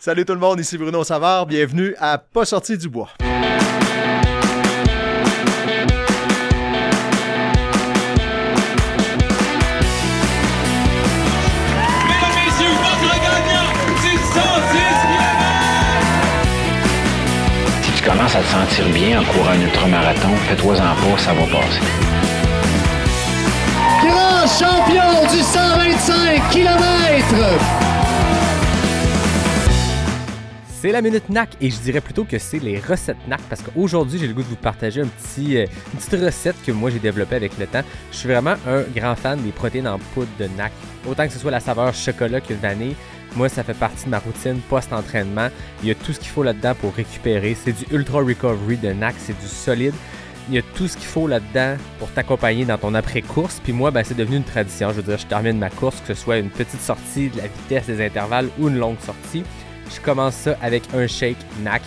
Salut tout le monde, ici Bruno Savard. Bienvenue à Pas sorti du bois. Si tu commences à te sentir bien en courant un ultramarathon, fais-toi-en pas, ça va passer. Grand champion du 125 km! C'est la Minute NAC et je dirais plutôt que c'est les recettes NAC parce qu'aujourd'hui, j'ai le goût de vous partager une petite recette que moi j'ai développée avec le temps. Je suis vraiment un grand fan des protéines en poudre de NAC. Autant que ce soit la saveur chocolat que vanille, moi ça fait partie de ma routine post-entraînement. Il y a tout ce qu'il faut là-dedans pour récupérer. C'est du Ultra Recovery de NAC, c'est du solide. Il y a tout ce qu'il faut là-dedans pour t'accompagner dans ton après-course. Puis moi, c'est devenu une tradition. Je veux dire, je termine ma course, que ce soit une petite sortie, de la vitesse, des intervalles ou une longue sortie. Je commence ça avec un shake NAC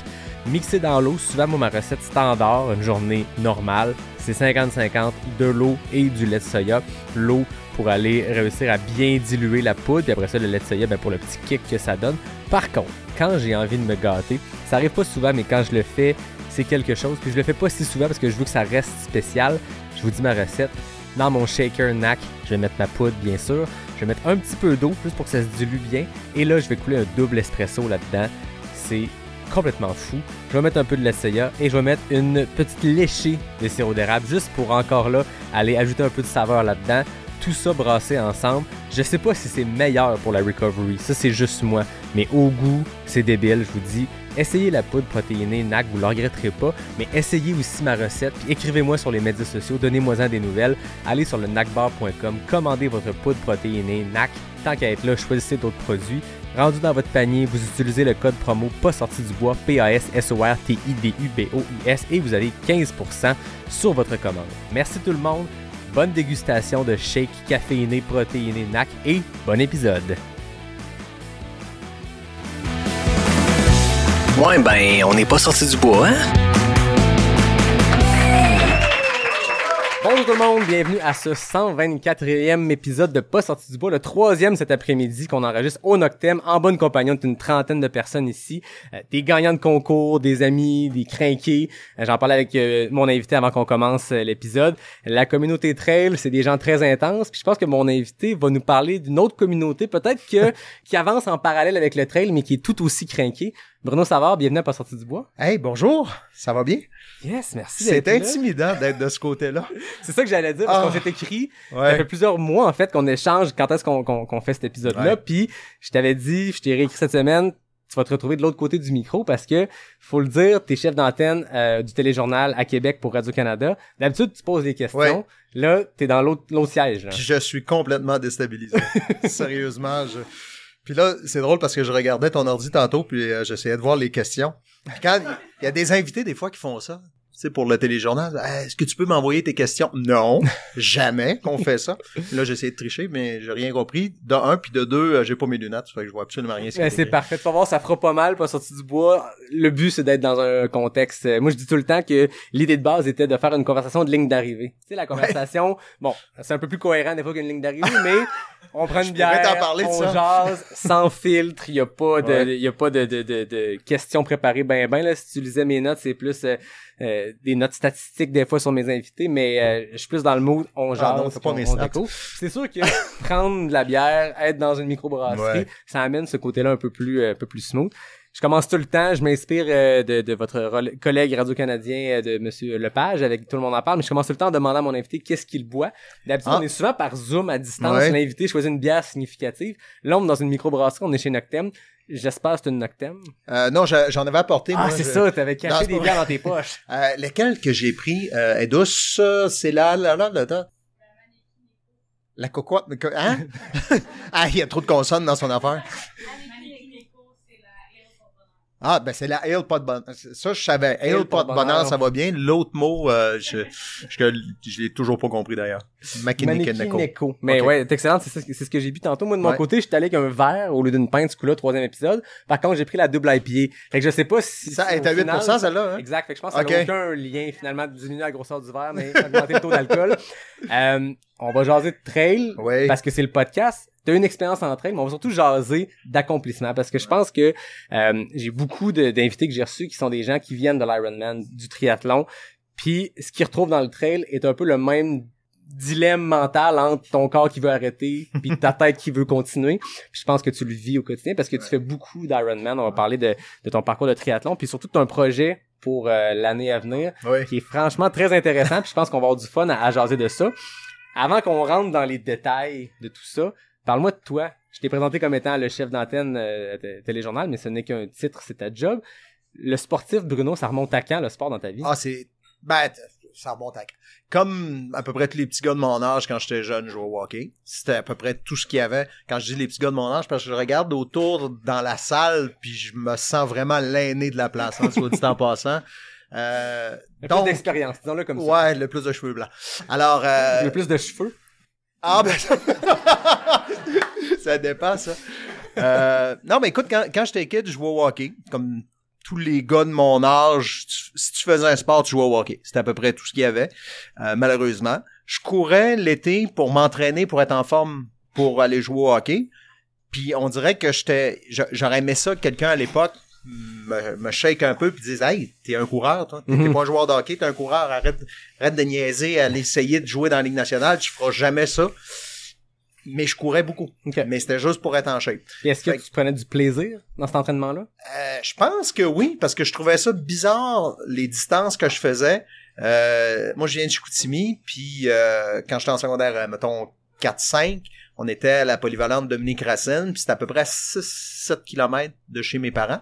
mixé dans l'eau. Souvent, moi, ma recette standard, une journée normale, c'est 50-50 de l'eau et du lait de soya. L'eau pour aller réussir à bien diluer la poudre, puis après ça, le lait de soya pour le petit kick que ça donne. Par contre, quand j'ai envie de me gâter, ça arrive pas souvent, mais quand je le fais, c'est quelque chose. Puis je le fais pas si souvent parce que je veux que ça reste spécial. Je vous dis ma recette. Dans mon shaker NAC, je vais mettre ma poudre, bien sûr. Je vais mettre un petit peu d'eau, juste pour que ça se dilue bien. Et là, je vais couler un double espresso là-dedans. C'est complètement fou. Je vais mettre un peu de lait de soya et je vais mettre une petite léchée de sirop d'érable, juste pour encore là, aller ajouter un peu de saveur là-dedans. Tout ça brassé ensemble. Je sais pas si c'est meilleur pour la recovery. Ça, c'est juste moi. Mais au goût, c'est débile, je vous dis. Essayez la poudre protéinée NAC, vous ne le regretterez pas, mais essayez aussi ma recette, puis écrivez-moi sur les médias sociaux, donnez-moi-en des nouvelles, allez sur le nacbar.com, commandez votre poudre protéinée NAC, tant qu'à être là, choisissez d'autres produits, rendu dans votre panier, vous utilisez le code promo pas sorti du bois, PASSORTIDUBOIS, et vous avez 15% sur votre commande. Merci tout le monde, bonne dégustation de shake caféiné protéiné NAC, et bon épisode! Ouais, on n'est pas sorti du bois, hein? Bonjour tout le monde, bienvenue à ce 124e épisode de Pas sorti du bois, le troisième cet après-midi qu'on enregistre au Noctem, en bonne compagnie d'une trentaine de personnes ici, des gagnants de concours, des amis, des crinqués. J'en parlais avec mon invité avant qu'on commence l'épisode. La communauté trail, c'est des gens très intenses, puis je pense que mon invité va nous parler d'une autre communauté, peut-être que qui avance en parallèle avec le trail, mais qui est tout aussi crinqué. Bruno Savard, bienvenue à Pas sorti du bois. Hey, bonjour, ça va bien? Yes, merci. C'est intimidant d'être de ce côté-là. C'est ça que j'allais dire, parce qu'on s'est écrit, ouais. Ça fait plusieurs mois, en fait, qu'on échange quand est-ce qu'on fait cet épisode-là, puis je t'avais dit, je t'ai réécrit cette semaine, tu vas te retrouver de l'autre côté du micro, parce que, faut le dire, t'es chef d'antenne du téléjournal à Québec pour Radio-Canada. D'habitude, tu poses des questions. Ouais. Là, t'es dans l'autre siège. Là. Puis je suis complètement déstabilisé. Sérieusement, Puis là, c'est drôle parce que je regardais ton ordi tantôt, puis j'essayais de voir les questions. Puis quand il y a des invités des fois qui font ça, tu sais, pour le téléjournal, est-ce que tu peux m'envoyer tes questions? Non, jamais qu'on fait ça. Là, j'ai essayé de tricher, mais j'ai rien compris. De un, puis de deux, j'ai pas mes lunettes, fait que je vois absolument rien. C'est parfait. Tu vas voir, ça fera pas mal, pas sorti du bois. Le but, c'est d'être dans un contexte. Moi, je dis tout le temps que l'idée de base était de faire une conversation de ligne d'arrivée. Tu sais, la conversation, bon, c'est un peu plus cohérent des fois qu'une ligne d'arrivée, mais on prend une bière, on jase, sans filtre. Il y a pas de questions préparées ben là. Si tu lisais mes notes, c'est plus des notes statistiques des fois sur mes invités, mais je suis plus dans le mood, on jase, on découvre. C'est sûr que prendre de la bière, être dans une microbrasserie, ça amène ce côté-là un peu plus smooth. Je commence tout le temps, je m'inspire de votre collègue radio-canadien, de Monsieur Lepage, avec Tout le monde en parle, mais je commence tout le temps en demandant à mon invité qu'est-ce qu'il boit. D'habitude, on est souvent par Zoom à distance, l'invité choisit une bière significative. Là, on est dans une microbrasserie, on est chez Noctem. J'espère que c'est une Noctem. Non, j'en avais apporté. Ah, moi, c'est ça, t'avais caché des bières dans tes poches. Lesquelles que j'ai pris est douce, c'est la cocotte, hein? Ah, il y a trop de consonnes dans son affaire. Ah, ben c'est la Ale Pas de Bonheur. Ça, je savais. Ale Pas de Bonheur, ça va bien. L'autre mot, je l'ai toujours pas compris d'ailleurs. Makineko. Mais ouais, c'est excellent. C'est ce que j'ai bu tantôt. Moi, de mon côté, j'étais allé avec un verre au lieu d'une pinte, ce coup-là, 3e épisode. Par contre, j'ai pris la double IPA. Fait que je sais pas si... Ça est à 8%, celle-là, hein? Exact. Fait que je pense que ça n'a aucun lien, finalement, de diminuer la grosseur du verre, mais augmenter le taux d'alcool. On va jaser de trail, parce que c'est le podcast. t'as une expérience en trail, mais on va surtout jaser d'accomplissement parce que je pense que j'ai beaucoup d'invités que j'ai reçus qui sont des gens qui viennent de l'Ironman, du triathlon, puis ce qu'ils retrouvent dans le trail est un peu le même dilemme mental entre ton corps qui veut arrêter puis ta tête qui veut continuer. Puis je pense que tu le vis au quotidien parce que tu fais beaucoup d'Ironman. On va parler de ton parcours de triathlon puis surtout de ton projet pour l'année à venir qui est franchement très intéressant puis je pense qu'on va avoir du fun à jaser de ça. Avant qu'on rentre dans les détails de tout ça, parle-moi de toi. Je t'ai présenté comme étant le chef d'antenne téléjournal, mais ce n'est qu'un titre, c'est ta job. Le sportif, Bruno, ça remonte à quand, le sport dans ta vie? Ça remonte à quand? Comme à peu près tous les petits gars de mon âge quand j'étais jeune, je jouais au hockey. C'était à peu près tout ce qu'il y avait. Quand je dis les petits gars de mon âge, parce que je regarde autour dans la salle, puis je me sens vraiment l'aîné de la place, hein, soit dit en passant. Le plus d'expérience, disons-le comme ça. Ouais, le plus de cheveux blancs. Alors, le plus de cheveux? Ah, ben, ça dépend, ça. Non, mais écoute, quand j'étais kid, je jouais au hockey. Comme tous les gars de mon âge, si tu faisais un sport, tu jouais au hockey. C'était à peu près tout ce qu'il y avait, malheureusement. Je courais l'été pour m'entraîner, pour être en forme, pour aller jouer au hockey. Puis on dirait que j'aurais aimé ça que quelqu'un à l'époque me shake un peu puis dise « Hey, t'es un coureur, toi. T'es pas un joueur de hockey, t'es un coureur. Arrête de niaiser, aller essayer de jouer dans la Ligue nationale. Tu feras jamais ça. » Mais je courais beaucoup. Okay. Mais c'était juste pour être en shape. Et est-ce que tu prenais du plaisir dans cet entraînement-là? Je pense que oui, parce que je trouvais ça bizarre, les distances que je faisais. Moi, je viens de Chicoutimi, puis quand j'étais en secondaire, mettons 4-5, on était à la polyvalente Dominique Racine, puis c'était à peu près 6-7 km de chez mes parents.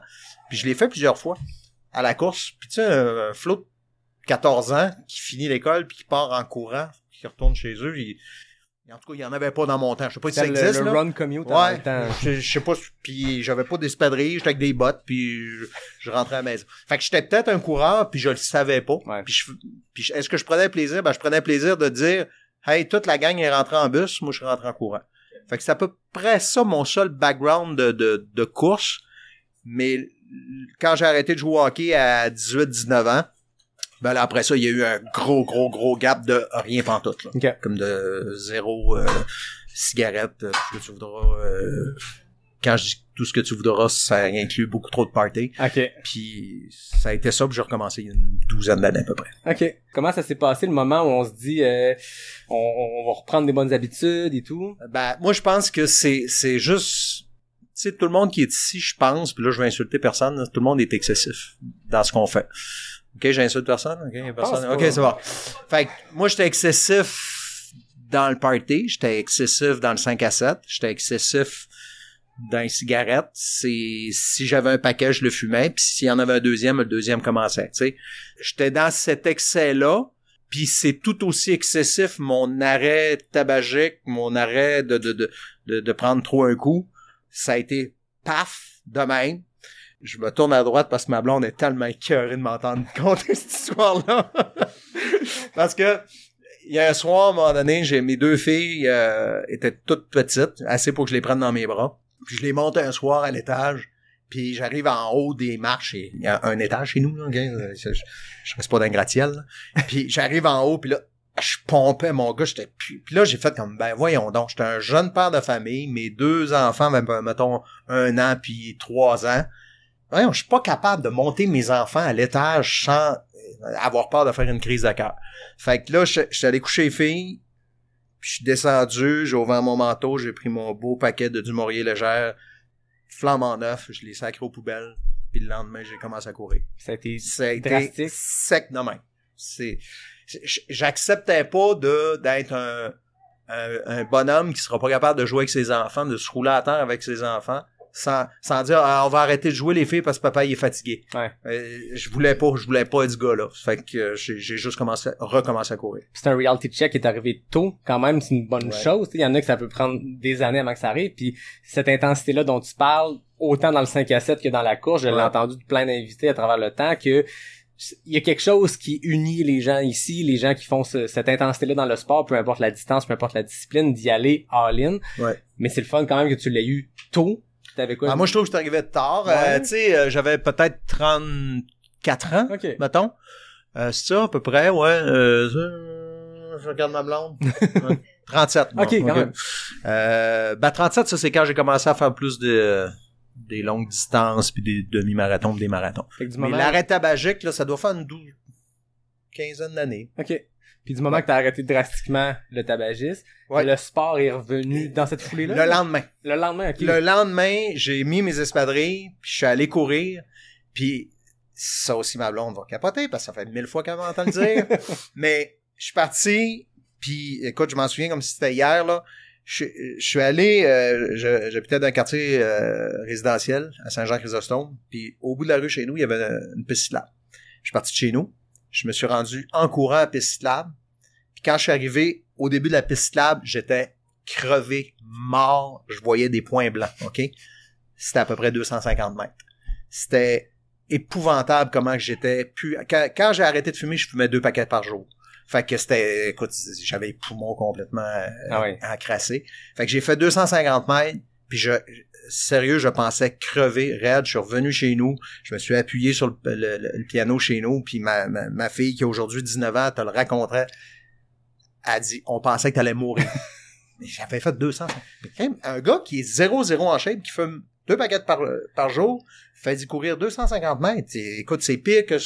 Puis je l'ai fait plusieurs fois à la course. Puis tu sais, un flot de 14 ans qui finit l'école puis qui part en courant, qui retourne chez eux, en tout cas, il n'y en avait pas dans mon temps. Je sais pas si ça existe. Le run commute en même temps. Je sais pas, puis j'avais pas d'espadrilles, j'étais avec des bottes, puis je rentrais à la maison. Fait que j'étais peut-être un coureur, puis je le savais pas. Ouais. Puis est-ce que je prenais plaisir? Ben, je prenais plaisir de dire, hey, toute la gang est rentrée en bus, moi je suis rentré en courant. Fait que c'est à peu près ça mon seul background de course. Mais quand j'ai arrêté de jouer au hockey à 18-19 ans, ben là, après ça, il y a eu un gros gap de rien pantoute, là. Okay. Comme de 0 cigarette, tout ce que tu voudras. Quand je dis tout ce que tu voudras, ça inclut beaucoup trop de party. OK. Puis ça a été ça, puis j'ai recommencé il y a une 12aine d'années à peu près. OK. Comment ça s'est passé le moment où on se dit on va reprendre des bonnes habitudes et tout? Ben, moi, je pense que c'est juste... Tu sais, tout le monde qui est ici, je pense, puis là, je vais insulter personne, là, tout le monde est excessif dans ce qu'on fait. OK, j'insulte personne? OK, personne. OK, c'est bon. Fait que moi, j'étais excessif dans le party, j'étais excessif dans le 5 à 7, j'étais excessif dans les cigarettes. Si j'avais un paquet, je le fumais, puis s'il y en avait un deuxième, le deuxième commençait, tu sais. J'étais dans cet excès-là, puis c'est tout aussi excessif mon arrêt tabagique, mon arrêt de prendre trop un coup. Ça a été paf, de même. Je me tourne à droite parce que ma blonde est tellement écœurée de m'entendre conter cette histoire-là. Parce que il y a un soir, à un moment donné, mes deux filles étaient toutes petites, assez pour que je les prenne dans mes bras. Puis je les monte un soir à l'étage, puis j'arrive en haut des marches. Et il y a un étage chez nous, là, okay? Je reste pas d'un gratte-ciel. Là. Puis j'arrive en haut, puis là, je pompais mon gars, puis là, j'ai fait comme, ben voyons donc, j'étais un jeune père de famille, mes deux enfants, mettons 1 an puis 3 ans. Voyons, je suis pas capable de monter mes enfants à l'étage sans avoir peur de faire une crise de cœur. Fait que là, je suis allé coucher les filles, puis je suis descendu, j'ai ouvert mon manteau, j'ai pris mon beau paquet de Dumouriez légère, flambant neuf, je l'ai sacré aux poubelles, puis le lendemain, j'ai commencé à courir. Ça a été drastique. Sec de même. J'acceptais pas d'être un bonhomme qui sera pas capable de jouer avec ses enfants, de se rouler à terre avec ses enfants, sans dire on va arrêter de jouer les filles parce que papa il est fatigué. Ouais. Je voulais pas être ce gars-là. Fait que j'ai juste recommencé à courir. C'est un reality check qui est arrivé tôt, quand même, c'est une bonne chose. Il y en a que ça peut prendre des années avant que ça arrive. Puis cette intensité-là dont tu parles, autant dans le 5 à 7 que dans la course, je l'ai entendu de plein d'invités à travers le temps que il y a quelque chose qui unit les gens ici, les gens qui font cette intensité-là dans le sport, peu importe la distance, peu importe la discipline, d'y aller all-in. Ouais. Mais c'est le fun quand même que tu l'aies eu tôt. T'avais quoi? Moi, je trouve que c'est arrivé tard. Ouais. Tu sais, j'avais peut-être 34 ans, mettons. C'est ça, à peu près, ouais. Je regarde ma blonde. 37. OK, quand même. 37, ça, c'est quand j'ai commencé à faire plus des longues distances, puis des demi-marathons, puis des marathons. Fait que du Mais moment... l'arrêt tabagique, là, ça doit faire une quinzaine d'années. OK. Puis du moment que t'as arrêté drastiquement le tabagisme, Ouais. le sport est revenu dans cette foulée-là? Le lendemain. Le lendemain, OK. Le lendemain, j'ai mis mes espadrilles, puis je suis allé courir, puis ça aussi, ma blonde va capoter, parce que ça fait 1000 fois qu'elle m'entend le dire. Mais je suis parti, puis écoute, je m'en souviens comme si c'était hier, là. Je suis allé, j'habitais dans un quartier résidentiel à Saint-Jean-Chrysostome, puis au bout de la rue chez nous, il y avait une piste cyclable. Je suis parti de chez nous, je me suis rendu en courant à la piste cyclable, puis quand je suis arrivé au début de la piste cyclable, j'étais crevé, mort, je voyais des points blancs, OK? C'était à peu près 250 mètres. C'était épouvantable comment que j'étais plus... Quand j'ai arrêté de fumer, je fumais 2 paquets par jour. Fait que c'était... Écoute, j'avais les poumons complètement encrassés. Fait que j'ai fait 250 mètres, puis sérieux, je pensais crever, raide. Je suis revenu chez nous, je me suis appuyé sur le piano chez nous, puis ma fille, qui a aujourd'hui 19 ans, te le raconterait, a dit, on pensait que t'allais mourir. Mais j'avais fait 200. Mais quand même, un gars qui est 0-0 en shape, qui fume 2 paquets par jour, fait d'y courir 250 mètres. Écoute, c'est pire que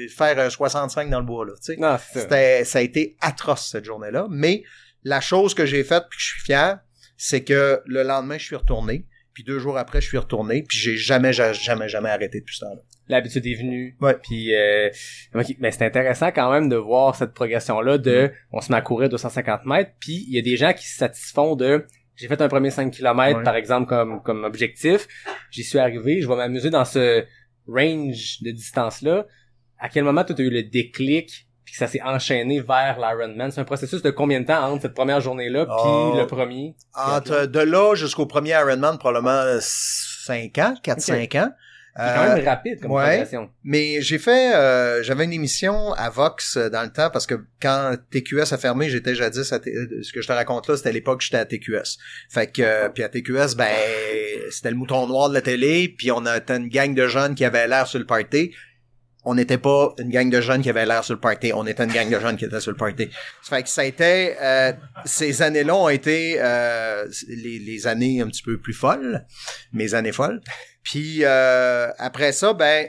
faire 65 dans le bois, là, tu sais. Non, c'est Ça a été atroce, cette journée-là. Mais la chose que j'ai faite, puis que je suis fier, c'est que le lendemain, je suis retourné. Puis 2 jours après, je suis retourné. Puis j'ai jamais arrêté depuis ce temps-là. L'habitude est venue. Ouais. Puis, okay. Mais c'est intéressant quand même de voir cette progression-là de, on se met à courir 250 mètres, puis il y a des gens qui se satisfont de, j'ai fait un premier 5 km, par exemple, comme objectif, j'y suis arrivé, je vais m'amuser dans ce range de distance-là. À quel moment toi, tu as eu le déclic, puis que ça s'est enchaîné vers l'Ironman? C'est un processus de combien de temps entre cette première journée-là, puis le premier? Entre de là jusqu'au premier Ironman, probablement 5 ans, 4-5 ans. C'est quand même rapide comme progression. Mais j'ai fait, j'avais une émission à Vox dans le temps parce que quand TQS a fermé, j'étais jadis ce que je te raconte là, c'était à l'époque que j'étais à TQS. Fait que, puis à TQS, ben, c'était le mouton noir de la télé, puis on était une gang de jeunes qui avaient l'air sur le party. On n'était pas une gang de jeunes qui avaient l'air sur le party. On était une gang de jeunes qui étaient sur le party. Ça fait que ça a été... ces années-là ont été les années un petit peu plus folles. Mes années folles. Puis après ça, ben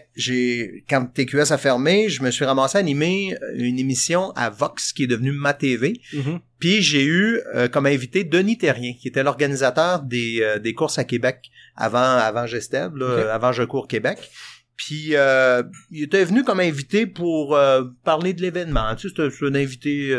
quand TQS a fermé, je me suis ramassé à animer une émission à Vox qui est devenue Ma TV. Mm-hmm. Puis j'ai eu comme invité Denis Terrien, qui était l'organisateur des courses à Québec avant Gesteb, là, avant Je cours Québec. Puis il était venu comme invité pour parler de l'événement. Tu sais, c'est un invité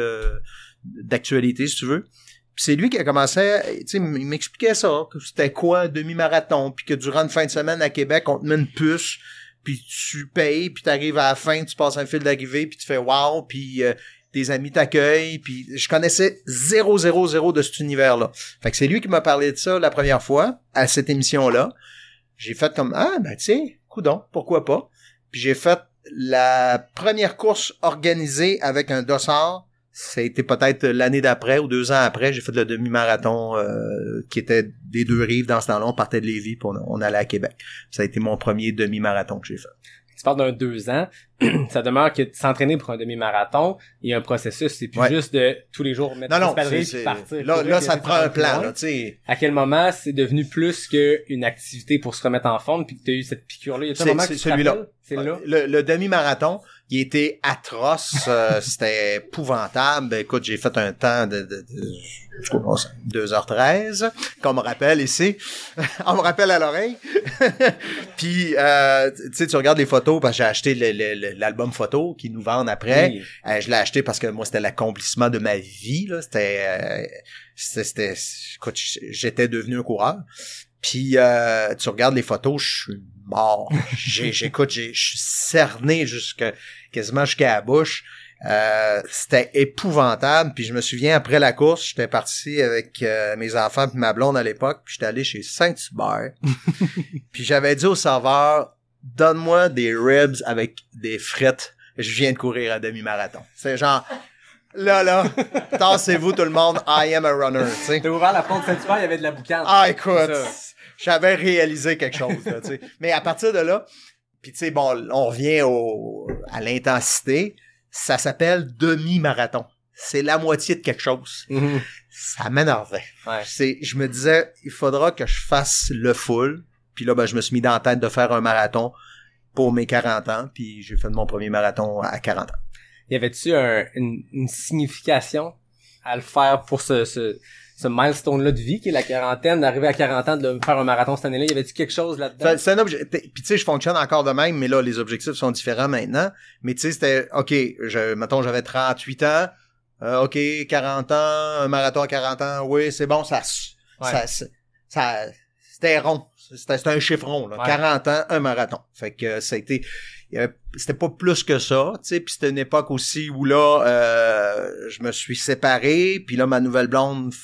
d'actualité, si tu veux. Puis c'est lui qui a commencé, tu sais, il m'expliquait ça, que c'était quoi un demi-marathon, puis que durant une fin de semaine à Québec, on te met une puce, puis tu payes, puis t'arrives à la fin, tu passes un fil d'arrivée, puis tu fais wow, puis tes amis t'accueillent, puis je connaissais 0 de cet univers-là. Fait que c'est lui qui m'a parlé de ça la première fois, à cette émission-là. J'ai fait comme, ben tu sais, coudonc, pourquoi pas. Puis j'ai fait la première course organisée avec un dossard. Ça a été peut-être l'année d'après ou 2 ans après. J'ai fait le demi-marathon qui était des 2 rives dans ce temps-là. On partait de Lévis puis on allait à Québec. Ça a été mon premier demi-marathon que j'ai fait. Tu parles d'un 2 ans. Ça demeure que s'entraîner pour un demi-marathon, il y a un processus. C'est plus juste de tous les jours mettre des espadrilles et partir. Là, ça te prend un plan. Là, t'sais. À quel moment c'est devenu plus qu'une activité pour se remettre en forme puis que tu as eu cette piqûre-là? C'est celui-là. C'est là. Le demi-marathon, il était atroce. C'était épouvantable. Écoute, j'ai fait un temps de 2h13, qu'on me rappelle ici. On me rappelle à l'oreille. Puis, tu sais, tu regardes les photos, parce que j'ai acheté l'album photo qu'ils nous vendent après. Oui. Je l'ai acheté parce que moi, c'était l'accomplissement de ma vie, là. Écoute, j'étais devenu un coureur. Puis, tu regardes les photos, je suis mort. Je suis cerné quasiment jusqu'à la bouche. C'était épouvantable. Puis je me souviens, après la course, j'étais parti avec mes enfants et ma blonde à l'époque, puis j'étais allé chez Saint-Hubert. Puis j'avais dit au serveur, donne-moi des ribs avec des frites. Je viens de courir un demi-marathon. C'est genre, là, tassez-vous tout le monde, I am a runner, tu sais. T'as ouvert la porte de Saint-Hubert, il y avait de la boucane. Écoute, j'avais réalisé quelque chose, là, tu sais. Mais à partir de là, puis tu sais, bon, on revient à l'intensité. Ça s'appelle demi-marathon. c'est la moitié de quelque chose. Ça m'énervait. Ouais. Je me disais, il faudra que je fasse le full. Puis là, ben, je me suis mis dans la tête de faire un marathon pour mes 40 ans. Puis j'ai fait mon premier marathon à 40 ans. Y avait-tu une signification à le faire pour ce milestone-là de vie qui est la quarantaine, d'arriver à 40 ans, de faire un marathon cette année-là? Y avait-tu quelque chose là-dedans? C'est un objectif. Puis tu sais, je fonctionne encore de même, mais là, les objectifs sont différents maintenant. Mais tu sais, c'était, OK, mettons, j'avais 38 ans. OK, 40 ans, un marathon à 40 ans. Oui, c'est bon, ça c'était rond. C'était un chiffre rond, là. Ouais. 40 ans, un marathon. Fait que ça a été, c'était pas plus que ça, tu sais, puis c'était une époque aussi où là, je me suis séparé, puis là, ma nouvelle blonde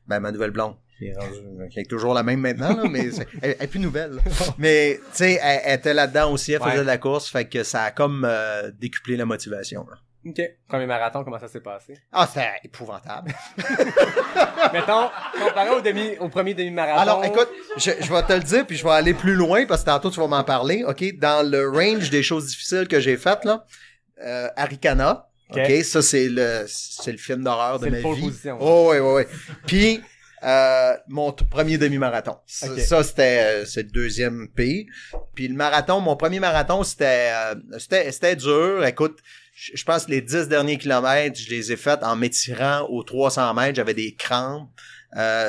ma nouvelle blonde, qui est toujours la même maintenant, là, mais elle est plus nouvelle, là. Mais, tu sais, elle était là-dedans aussi, elle faisait de la course, fait que ça a comme décuplé la motivation, là. OK. Premier marathon, comment ça s'est passé? Ah, c'était épouvantable. Mettons, comparé au premier demi-marathon. Alors, écoute, je vais te le dire, puis je vais aller plus loin, parce que tantôt, tu vas m'en parler. OK, dans le range des choses difficiles que j'ai faites, là, Arikana. OK, ça, c'est le film d'horreur de ma vie. Position, oh, ouais. Puis, mon premier demi-marathon. Okay. Ça, c'est le deuxième pays. Puis le marathon, mon premier marathon, c'était dur. Écoute, je pense que les 10 derniers kilomètres, je les ai faits en m'étirant aux 300 mètres. J'avais des crampes.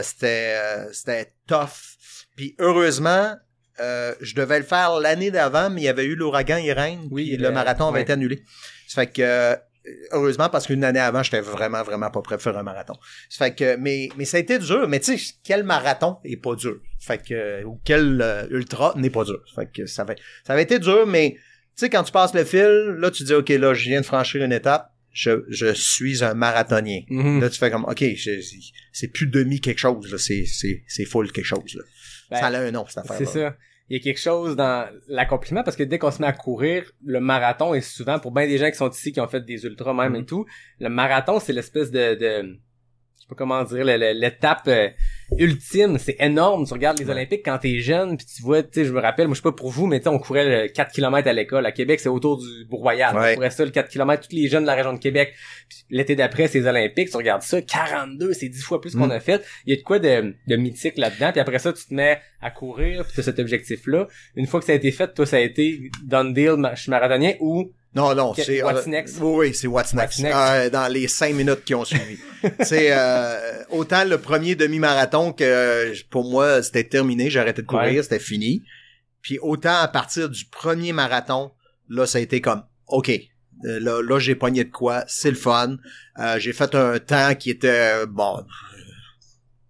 C'était tough. Puis heureusement, je devais le faire l'année d'avant, mais il y avait eu l'ouragan Irène. Oui, et le marathon avait été annulé. Ça fait que heureusement, parce qu'une année avant, j'étais vraiment, vraiment pas prêt pour faire un marathon. Ça fait que, mais ça a été dur. Mais tu sais, quel marathon est pas dur? Fait que, ou quel ultra n'est pas dur? Fait que ça avait été dur, mais tu sais, quand tu passes le fil, là, tu dis, OK, là, je viens de franchir une étape. Je suis un marathonien. Mm-hmm. Là, tu fais comme, OK, c'est plus demi quelque chose, là. C'est full quelque chose, là. Ben, ça a un nom, cette affaire-là. C'est ça. Il y a quelque chose dans l'accomplissement, parce que dès qu'on se met à courir, le marathon est souvent, pour bien des gens qui sont ici, qui ont fait des ultras même et tout, le marathon, c'est l'espèce de je sais pas comment dire, l'étape ultime. C'est énorme. Tu regardes les Olympiques quand t'es jeune, puis tu vois, tu sais, je me rappelle, moi je sais pas pour vous, mais tu sais, on courait 4 km à l'école. À Québec, c'est autour du Bourg-Royal. Ouais. On courait ça, le 4 km, tous les jeunes de la région de Québec. Puis, l'été d'après, c'est les Olympiques, tu regardes ça, 42, c'est 10 fois plus qu'on a fait. Il y a de quoi de mythique là-dedans. Puis après ça, tu te mets à courir, puis t'as cet objectif-là. Une fois que ça a été fait, toi, ça a été done deal, je suis marathonien, ou non, c'est What's Next. Oui, c'est What's Next. Dans les 5 minutes qui ont suivi. C'est autant le premier demi-marathon que pour moi c'était terminé, j'ai arrêté de courir, c'était fini. Puis autant à partir du premier marathon, là ça a été comme OK. Là j'ai pogné de quoi, c'est le fun. J'ai fait un temps qui était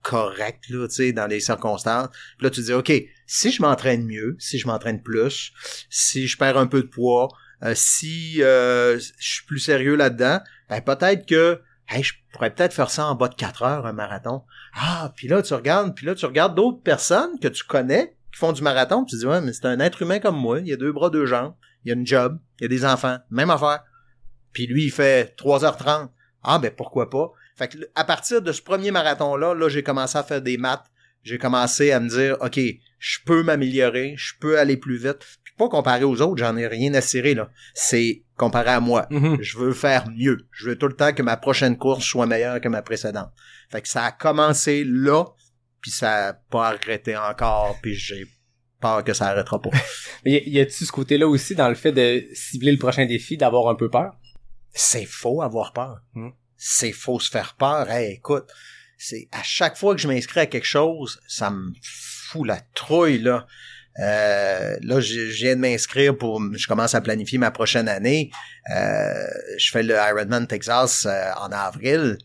correct là, tu sais, dans les circonstances. Puis là tu te dis OK, si je m'entraîne mieux, si je m'entraîne plus, si je perds un peu de poids, si je suis plus sérieux là-dedans, ben peut-être que je pourrais peut-être faire ça en bas de 4 heures, un marathon. Ah, puis là tu regardes d'autres personnes que tu connais qui font du marathon, puis tu dis ouais, mais c'est un être humain comme moi, il a 2 bras, 2 jambes, il a une job, il a des enfants, même affaire. Puis lui, il fait 3h30. Ah ben pourquoi pas? Fait que à partir de ce premier marathon-là, j'ai commencé à faire des maths, j'ai commencé à me dire OK, je peux m'améliorer, je peux aller plus vite. Pas comparé aux autres, j'en ai rien à cirer, là. C'est comparé à moi. Mm-hmm. Je veux faire mieux. Je veux tout le temps que ma prochaine course soit meilleure que ma précédente. Fait que ça a commencé là, puis ça a pas arrêté encore, puis j'ai peur que ça arrêtera pas. Mais y a-tu ce côté-là aussi dans le fait de cibler le prochain défi, d'avoir un peu peur? C'est faux avoir peur. C'est faux se faire peur. Hey, écoute, c'est à chaque fois que je m'inscris à quelque chose, ça me fout la trouille, là. Là, je viens de m'inscrire je commence à planifier ma prochaine année. Je fais le Ironman Texas en avril.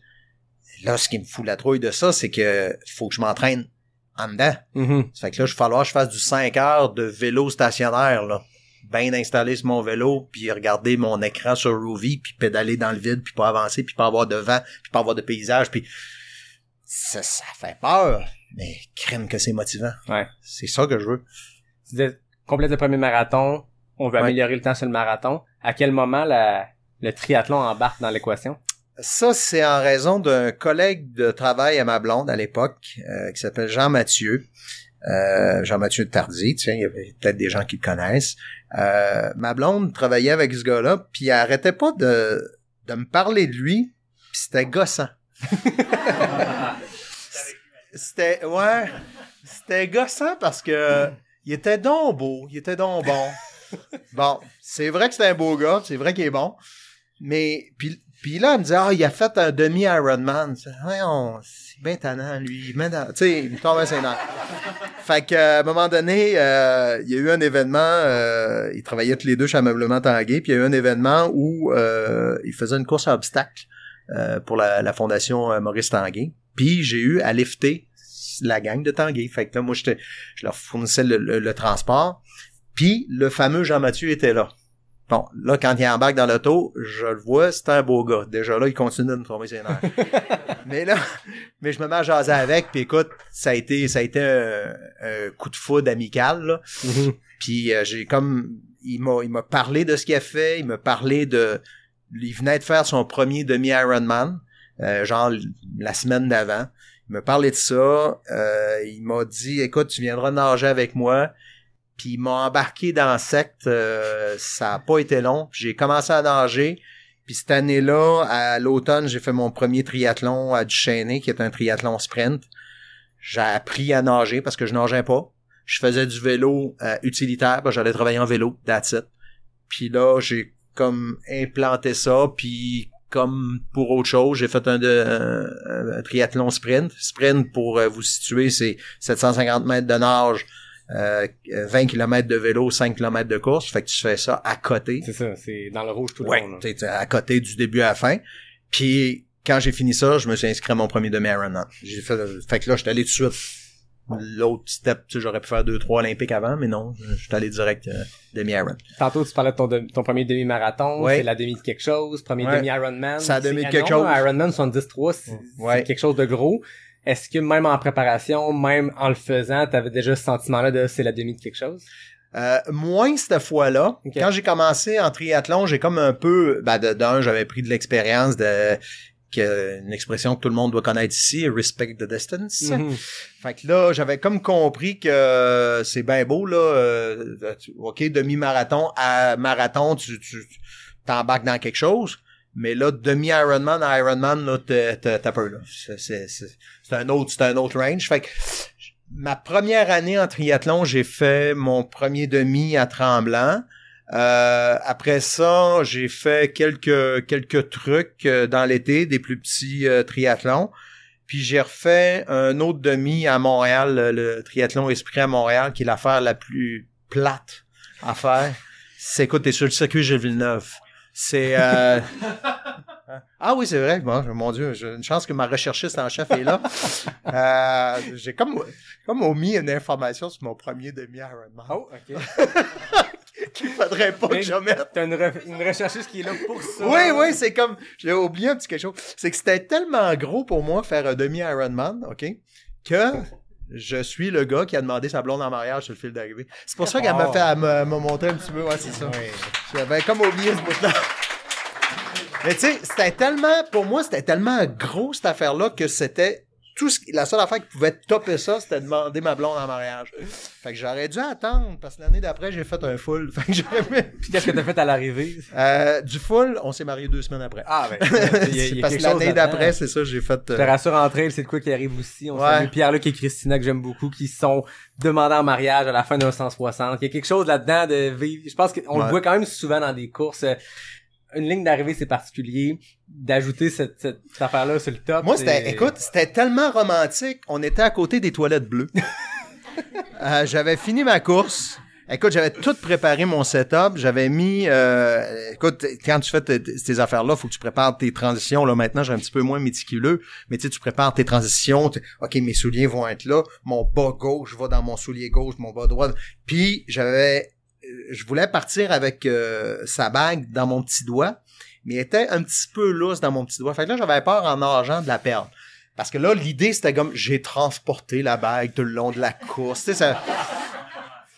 Là, ce qui me fout la trouille de ça, c'est que faut que je m'entraîne en dedans. Mm-hmm. Ça fait que là, il va falloir que je fasse du 5 heures de vélo stationnaire, là. Bien installé sur mon vélo, puis regarder mon écran sur Rouvy, puis pédaler dans le vide, puis pas avancer, puis pas avoir de vent, puis pas avoir de paysage, puis ça fait peur. Mais crème que c'est motivant. Ouais. C'est ça que je veux. Tu disais, complète le premier marathon, on veut améliorer le temps sur le marathon. À quel moment le triathlon embarque dans l'équation? Ça, c'est en raison d'un collègue de travail à ma blonde à l'époque, qui s'appelle Jean-Mathieu. Jean-Mathieu de Tardy, tiens, il y avait peut-être des gens qui le connaissent. Ma blonde travaillait avec ce gars-là, puis elle arrêtait pas de me parler de lui, c'était gossant. C'était gossant parce que il était donc beau, il était donc bon. Bon, c'est vrai que c'est un beau gars, c'est vrai qu'il est bon, mais puis là, elle me dit, il a fait un demi-Ironman. C'est bien tannant, lui. Tu sais, il me tombe à ses nerfs. Fait qu'à un moment donné, il y a eu un événement, ils travaillaient tous les deux chez Ameublement Tanguay, puis il y a eu un événement où ils faisaient une course à obstacles pour la fondation Maurice Tanguay. Puis j'ai eu à lifter la gang de Tanguay. Fait que là, moi, je leur fournissais le transport. Puis le fameux Jean-Mathieu était là. Bon, là, quand il embarque dans l'auto, je le vois, c'est un beau gars. Déjà là, il continue de me tomber ses nerfs. mais je me mets à jaser avec, puis écoute, ça a été un coup de foudre amical, là. Mm-hmm. Puis il m'a parlé de ce qu'il a fait, il m'a parlé il venait de faire son premier demi-Ironman, genre la semaine d'avant. Il m'a parlé de ça, il m'a dit, écoute, tu viendras nager avec moi. Puis il m'a embarqué dans la secte, ça a pas été long. J'ai commencé à nager. Puis cette année-là, à l'automne, j'ai fait mon premier triathlon à Duchesnay, qui est un triathlon sprint. J'ai appris à nager parce que je nageais pas. Je faisais du vélo utilitaire, j'allais travailler en vélo, that's it. Puis là, j'ai comme implanté ça, puis comme pour autre chose, j'ai fait un triathlon sprint. Sprint, pour vous situer, c'est 750 mètres de nage, 20 km de vélo, 5 km de course. Fait que tu fais ça à côté. C'est ça, c'est dans le rouge tout le long. T'es à côté du début à la fin. Puis quand j'ai fini ça, je me suis inscrit à mon premier demi-Ironman. Fait que là, j'étais allé tout de suite. L'autre step, j'aurais pu faire 2-3 olympiques avant, mais non, je suis allé direct demi-Iron. Tantôt, tu parlais de ton premier demi-marathon, ouais. C'est la demi de quelque chose, premier demi-Ironman. C'est la demi de quelque chose. Ironman 73, c'est quelque chose de gros. Est-ce que même en préparation, même en le faisant, t'avais déjà ce sentiment-là de c'est la demi de quelque chose? Moins cette fois-là. Okay. Quand j'ai commencé en triathlon, j'ai comme un peu, j'avais pris de l'expérience une expression que tout le monde doit connaître ici, respect the distance. Mm-hmm. Fait que là, j'avais comme compris que c'est bien beau, là, OK, demi-marathon à marathon, tu t'embarques dans quelque chose, mais là, demi-Ironman à Ironman, là, t'as peur, là. C'est un autre range. Fait que ma première année en triathlon, j'ai fait mon premier demi à Tremblant. Après ça, j'ai fait quelques trucs dans l'été, des plus petits triathlons. Puis j'ai refait un autre demi à Montréal, le triathlon Esprit à Montréal, qui est l'affaire la plus plate à faire. Écoute, t'es sur le circuit Gilles Villeneuve. C'est Ah oui, c'est vrai. Bon, mon Dieu, j'ai une chance que ma recherchiste en chef est là. J'ai comme omis une information sur mon premier demi-Ironman. Oh, OK. Qu'il faudrait pas que je mette. T'as une recherchiste qui est là pour ça. Oui, c'est comme, j'ai oublié un petit quelque chose. C'est que c'était tellement gros pour moi faire un demi-Ironman, OK, que je suis le gars qui a demandé sa blonde en mariage sur le fil d'arrivée. C'est pour ça qu'elle m'a montré un petit peu, ouais, c'est ça. Oui. J'avais comme oublié ce bout-là. Mais tu sais, pour moi, c'était tellement gros cette affaire-là que c'était la seule affaire qui pouvait topper ça, c'était de demander ma blonde en mariage. Fait que j'aurais dû attendre, parce que l'année d'après, j'ai fait un full. Fait que Puis qu'est-ce que t'as fait à l'arrivée? Du full, on s'est mariés 2 semaines après. Ah, ben. Parce que l'année d'après, c'est ça, j'ai fait. Je te rassure, entre elles, c'est de quoi qui arrive aussi. On salue Pierre-Luc et Christina, que j'aime beaucoup, qui sont demandés en mariage à la fin d'un 160. Il y a quelque chose là-dedans de vivre. Je pense qu'on le voit quand même souvent dans des courses. Une ligne d'arrivée, c'est particulier. D'ajouter cette affaire-là sur le top. Moi, c'était tellement romantique. On était à côté des toilettes bleues. J'avais fini ma course. Écoute, j'avais tout préparé mon setup. J'avais mis... écoute, quand tu fais tes affaires-là, faut que tu prépares tes transitions. Là, maintenant, j'ai un petit peu moins méticuleux. Mais tu sais, tu prépares tes transitions. OK, mes souliers vont être là. Mon bas gauche va dans mon soulier gauche, mon bas droit. Puis, je voulais partir avec sa bague dans mon petit doigt, mais elle était un petit peu lousse dans mon petit doigt. Fait que là, j'avais peur en nageant de la perdre. Parce que là, l'idée, c'était comme, j'ai transporté la bague tout le long de la course. Tu sais, ça...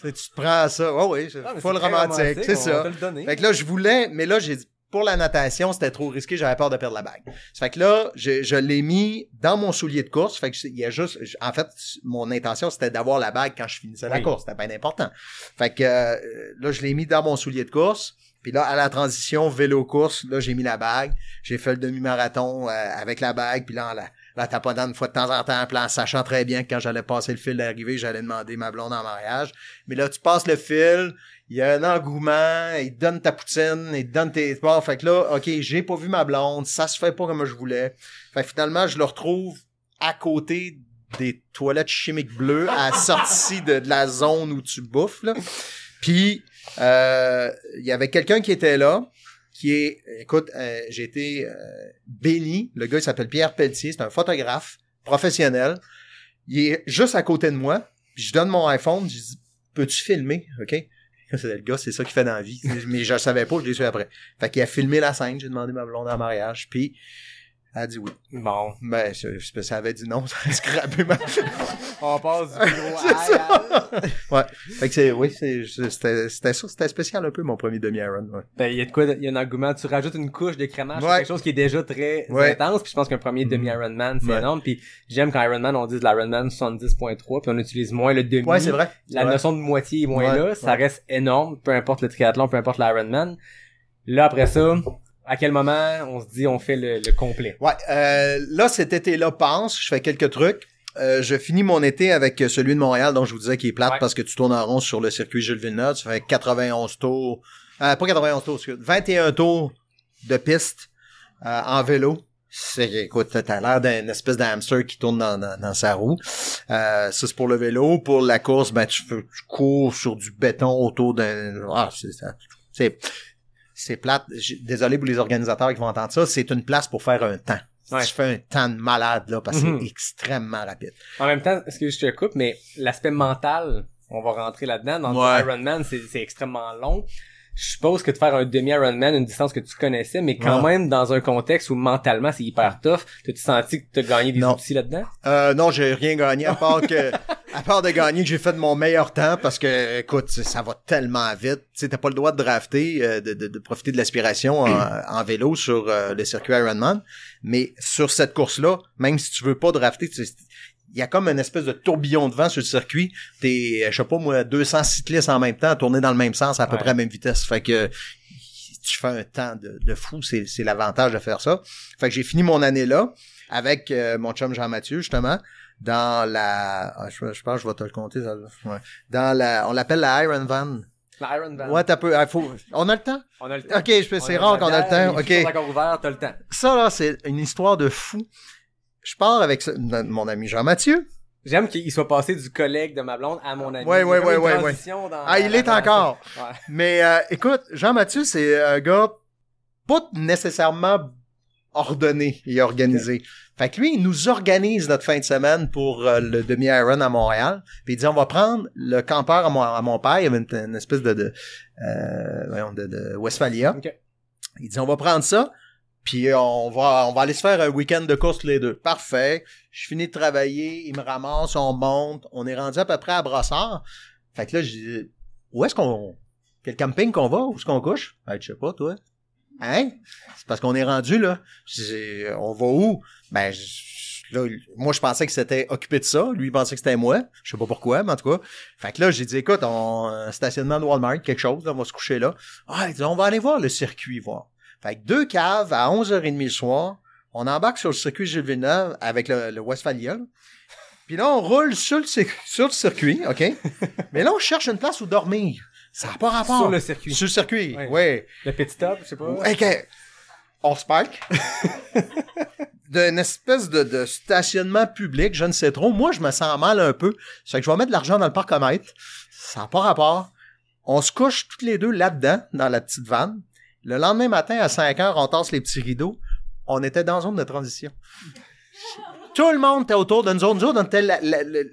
tu te prends ça. Oui, c'est full romantique. C'est ça. Fait que là, je voulais, mais là, j'ai dit, pour la natation, c'était trop risqué, j'avais peur de perdre la bague. Fait que là, je l'ai mis dans mon soulier de course. Fait que il y a juste, en fait, mon intention, c'était d'avoir la bague quand je finissais la course. C'était bien important. Fait que là, je l'ai mis dans mon soulier de course. Puis là, à la transition vélo-course, là, j'ai mis la bague. J'ai fait le demi-marathon avec la bague. Puis là, la taponnant une fois de temps en temps, en sachant très bien que quand j'allais passer le fil d'arrivée, j'allais demander ma blonde en mariage. Mais là, tu passes le fil, il y a un engouement, il te donne ta poutine, il te donne tes sports. Fait que là, OK, j'ai pas vu ma blonde, ça se fait pas comme je voulais. Fait que finalement, je le retrouve à côté des toilettes chimiques bleues, à la sortie de la zone où tu bouffes, là. Puis, il y avait quelqu'un qui était là, écoute, j'ai été béni. Le gars, il s'appelle Pierre Pelletier, c'est un photographe professionnel. Il est juste à côté de moi. Puis je donne mon iPhone, je dis, peux-tu filmer, OK? Le gars, c'est ça qu'il fait dans la vie. Mais je le savais pas, je l'ai su après. Fait qu'il a filmé la scène, j'ai demandé ma blonde en mariage, puis elle a dit oui. Bon. Ben, ça avait dit non, ça a scrappé ma... On passe du bureau à... Ouais. Fait que c'était ça, c'était spécial un peu, mon premier demi-Iron. Ouais. Ben, il y a de quoi, il y a un argument, tu rajoutes une couche de crémage sur Ouais. quelque chose qui est déjà très Ouais. intense, puis je pense qu'un premier demi-Ironman, c'est Ouais. énorme, puis j'aime quand Ironman, on dit de l'Ironman 70.3, puis on utilise moins le demi. Ouais, c'est vrai. La Ouais. notion de moitié est moins Ouais. là, ça reste énorme, peu importe le triathlon, peu importe l'Ironman. Là, après ça, à quel moment on se dit on fait le complet? Ouais, là, cet été-là passe, je fais quelques trucs. Je finis mon été avec celui de Montréal, dont je vous disais qu'il est plate Ouais. parce que tu tournes en rond sur le circuit Jules Villeneuve. Tu fais 91 tours, pas 91 tours, 21 tours de piste en vélo. Écoute, t'as l'air d'une espèce d'hamster qui tourne dans sa roue. Ça, c'est pour le vélo. Pour la course, ben, tu cours sur du béton autour d'un... c'est plate. Désolé pour les organisateurs qui vont entendre ça. C'est une place pour faire un temps. Ouais. Tu fais un temps de malade, là, parce que Mhm. c'est extrêmement rapide. En même temps, est-ce que je te coupe, mais l'aspect mental, on va rentrer là-dedans. Dans Ouais. le Ironman, c'est extrêmement long. Je suppose que de faire un demi-Ironman, une distance que tu connaissais, mais quand Ouais. même dans un contexte où mentalement c'est hyper tough, t'as-tu senti que t'as gagné des Non. outils là-dedans? Non, j'ai rien gagné à part de gagner que j'ai fait de mon meilleur temps parce que, écoute, ça va tellement vite. Tu sais, t'as pas le droit de drafter, de profiter de l'aspiration en vélo sur le circuit Ironman. Mais sur cette course-là, même si tu veux pas drafter, il y a comme une espèce de tourbillon de vent sur le circuit. T'es, je sais pas moi, 200 cyclistes en même temps à tourner dans le même sens à peu Ouais. près à la même vitesse. Fait que tu fais un temps de fou. C'est l'avantage de faire ça. Fait que j'ai fini mon année là avec mon chum Jean-Mathieu, justement, dans la... je pense que je vais te le compter, ça. Ouais. Dans la... On l'appelle la Iron Van. L'Ironman. Ouais, t'as peu... On a le temps? On a le temps. OK, c'est rare qu'on a le temps. OK. C'est encore ouvert, t'as le temps. Ça, là, c'est une histoire de fou. Je pars avec mon ami Jean-Mathieu. J'aime qu'il soit passé du collègue de ma blonde à mon ami. Ouais, Il y a comme une ouais. transition dans Ah, il la est encore. relation. Ouais. Mais écoute, Jean-Mathieu, c'est un gars pas nécessairement ordonné et organisé. Fait que lui, il nous organise notre fin de semaine pour le demi-Iron à Montréal. Puis il dit, on va prendre le campeur à mon père. Il y avait une espèce de Westphalia. Ok. Il dit, on va prendre ça. Puis on va aller se faire un week-end de course tous les deux. Parfait. Je finis de travailler, il me ramasse, on monte. On est rendu à peu près à Brossard. Fait que là, je dis, où est-ce qu'on... Quel camping qu'on va? Où est-ce qu'on couche? Ben, je sais pas, toi. Hein? C'est parce qu'on est rendu, là. Je dis, on va où? Ben, là, moi, je pensais que c'était occupé de ça. Lui, il pensait que c'était moi. Je sais pas pourquoi, mais en tout cas. Fait que là, j'ai dit, écoute, un stationnement de Walmart, quelque chose, là, on va se coucher là. Ah, il dit, on va aller voir le circuit, voir. Fait que 2 caves à 11h30 le soir. On embarque sur le circuit Jules Villeneuve avec le Westphalia. Là. Puis là, on roule sur le circuit, OK? Mais là, on cherche une place où dormir. Ça n'a pas rapport. Sur le circuit. Sur le circuit, Ouais. ouais. Le petit stop, je sais pas. OK. On se parque. D'une espèce de stationnement public, je ne sais trop. Moi, je me sens mal un peu. C'est que je vais mettre de l'argent dans le parcomètre. Ça n'a pas rapport. On se couche toutes les deux là-dedans, dans la petite vanne. Le lendemain matin, à 5h, on tasse les petits rideaux. On était dans une zone de transition. Tout le monde était autour d'une zone. Nous autres, on était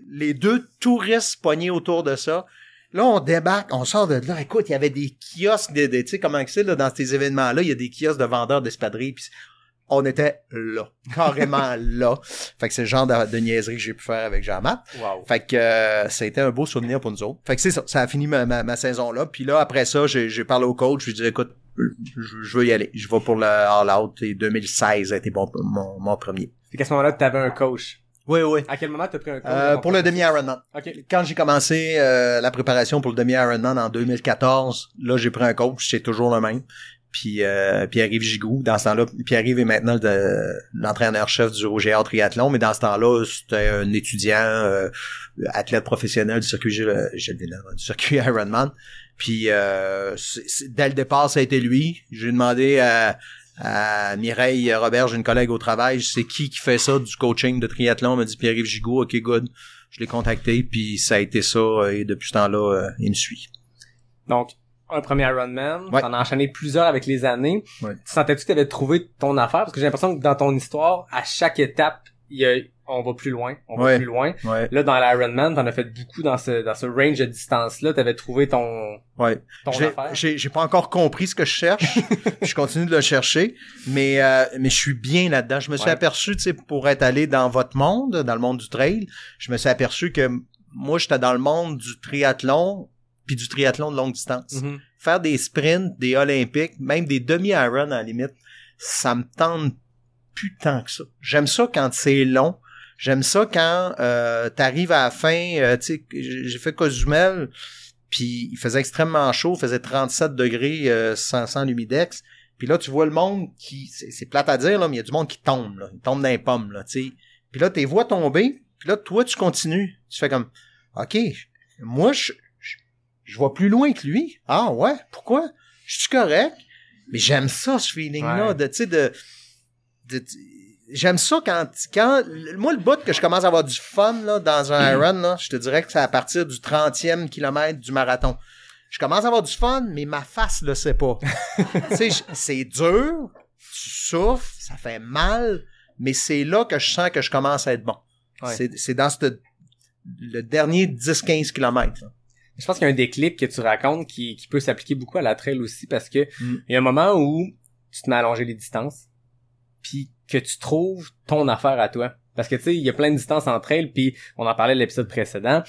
les deux touristes pognés autour de ça. Là, on débarque, on sort de là. Écoute, il y avait des kiosques, tu sais comment c'est là, dans ces événements-là, il y a des kiosques de vendeurs d'espadrilles. Puis on était là, carrément là. Fait que c'est le genre de niaiserie que j'ai pu faire avec Jean-Matt. Wow. Fait que ça a été un beau souvenir pour nous autres. Fait que c'est ça, ça a fini ma saison là. Puis là, après ça, j'ai parlé au coach, je lui ai dit, écoute, je veux y aller. Je vais pour le All Out et 2016 a été mon premier. C'est qu'à ce moment-là, t'avais un coach. Oui. À quel moment t'as pris un coach? Pour le demi-Ironman. OK. Quand j'ai commencé la préparation pour le demi-Ironman en 2014, là, j'ai pris un coach, c'est toujours le même. Puis Pierre-Yves Gigoux, dans ce temps-là, Pierre-Yves est maintenant l'entraîneur-chef du OGA Triathlon, mais dans ce temps-là, c'était un étudiant, athlète professionnel du circuit du circuit Ironman. Puis dès le départ, ça a été lui. J'ai demandé à Mireille Roberge, une collègue au travail, c'est qui fait ça du coaching de triathlon? Elle m'a dit Pierre-Yves Gigoux, ok, good. Je l'ai contacté, puis ça a été ça, et depuis ce temps-là, il me suit. Donc, un premier Ironman, Ouais. t'en as enchaîné plusieurs avec les années. Ouais. Tu sentais-tu que t'avais trouvé ton affaire? Parce que j'ai l'impression que dans ton histoire, à chaque étape, on va plus loin, Ouais. Ouais. Là, dans l'Ironman, t'en as fait beaucoup dans ce range de distance-là, t'avais trouvé ton affaire. J'ai pas encore compris ce que je cherche. Je continue de le chercher, mais je suis bien là-dedans. Je me suis aperçu, tu sais, pour être allé dans votre monde, dans le monde du trail, je me suis aperçu que moi, j'étais dans le monde du triathlon, puis du triathlon de longue distance. Mhm. Faire des sprints, des olympiques, même des demi-iron à la limite, ça me tente plus tant que ça. J'aime ça quand c'est long. J'aime ça quand t'arrives à la fin, tu sais, j'ai fait Cozumel, puis il faisait extrêmement chaud, il faisait 37 degrés sans l'humidex. Puis là, tu vois le monde qui, c'est plate à dire, là, mais il y a du monde qui tombe, là. Il tombe dans les pommes, là, tu sais. Puis là, t'es vois tomber, puis là, toi, tu continues. Tu fais comme, OK, moi, je vois plus loin que lui. Ah ouais, pourquoi? Je suis correct. Mais j'aime ça, ce feeling-là, de, tu sais, j'aime ça quand moi, le bout que je commence à avoir du fun, là, dans un Iron, là, je te dirais que c'est à partir du 30e kilomètre du marathon. Je commence à avoir du fun, mais ma face le sait pas. Tu sais, c'est dur, tu souffres, ça fait mal, mais c'est là que je sens que je commence à être bon. Ouais. C'est dans le dernier 10-15 kilomètres, là. Je pense qu'il y a un déclic que tu racontes qui peut s'appliquer beaucoup à la trail aussi parce que il y a un moment où tu te mets à allonger les distances puis que tu trouves ton affaire à toi. Parce que tu sais, il y a plein de distances en trail puis on en parlait de l'épisode précédent.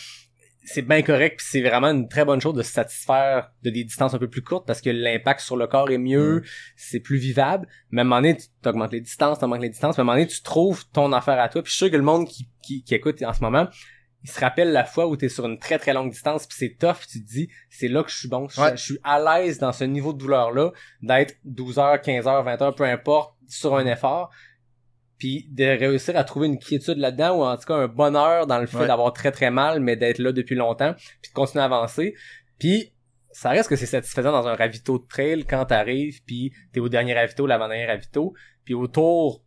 C'est bien correct puis c'est vraiment une très bonne chose de se satisfaire de des distances un peu plus courtes parce que l'impact sur le corps est mieux, c'est plus vivable. Mais à un moment donné, tu augmentes les distances, mais à un moment donné, tu trouves ton affaire à toi. Puis je suis sûr que le monde qui écoute en ce moment, il se rappelle la fois où t'es sur une très très longue distance puis c'est tough, tu te dis c'est là que je suis bon, je suis à l'aise dans ce niveau de douleur là d'être 12 heures, 15 heures, 20 heures peu importe sur un effort puis de réussir à trouver une quiétude là-dedans ou en tout cas un bonheur dans le fait d'avoir très très mal mais d'être là depuis longtemps puis de continuer à avancer. Puis ça reste que c'est satisfaisant dans un ravito de trail quand t'arrives puis t'es au dernier ravito, l'avant-dernier ravito puis autour,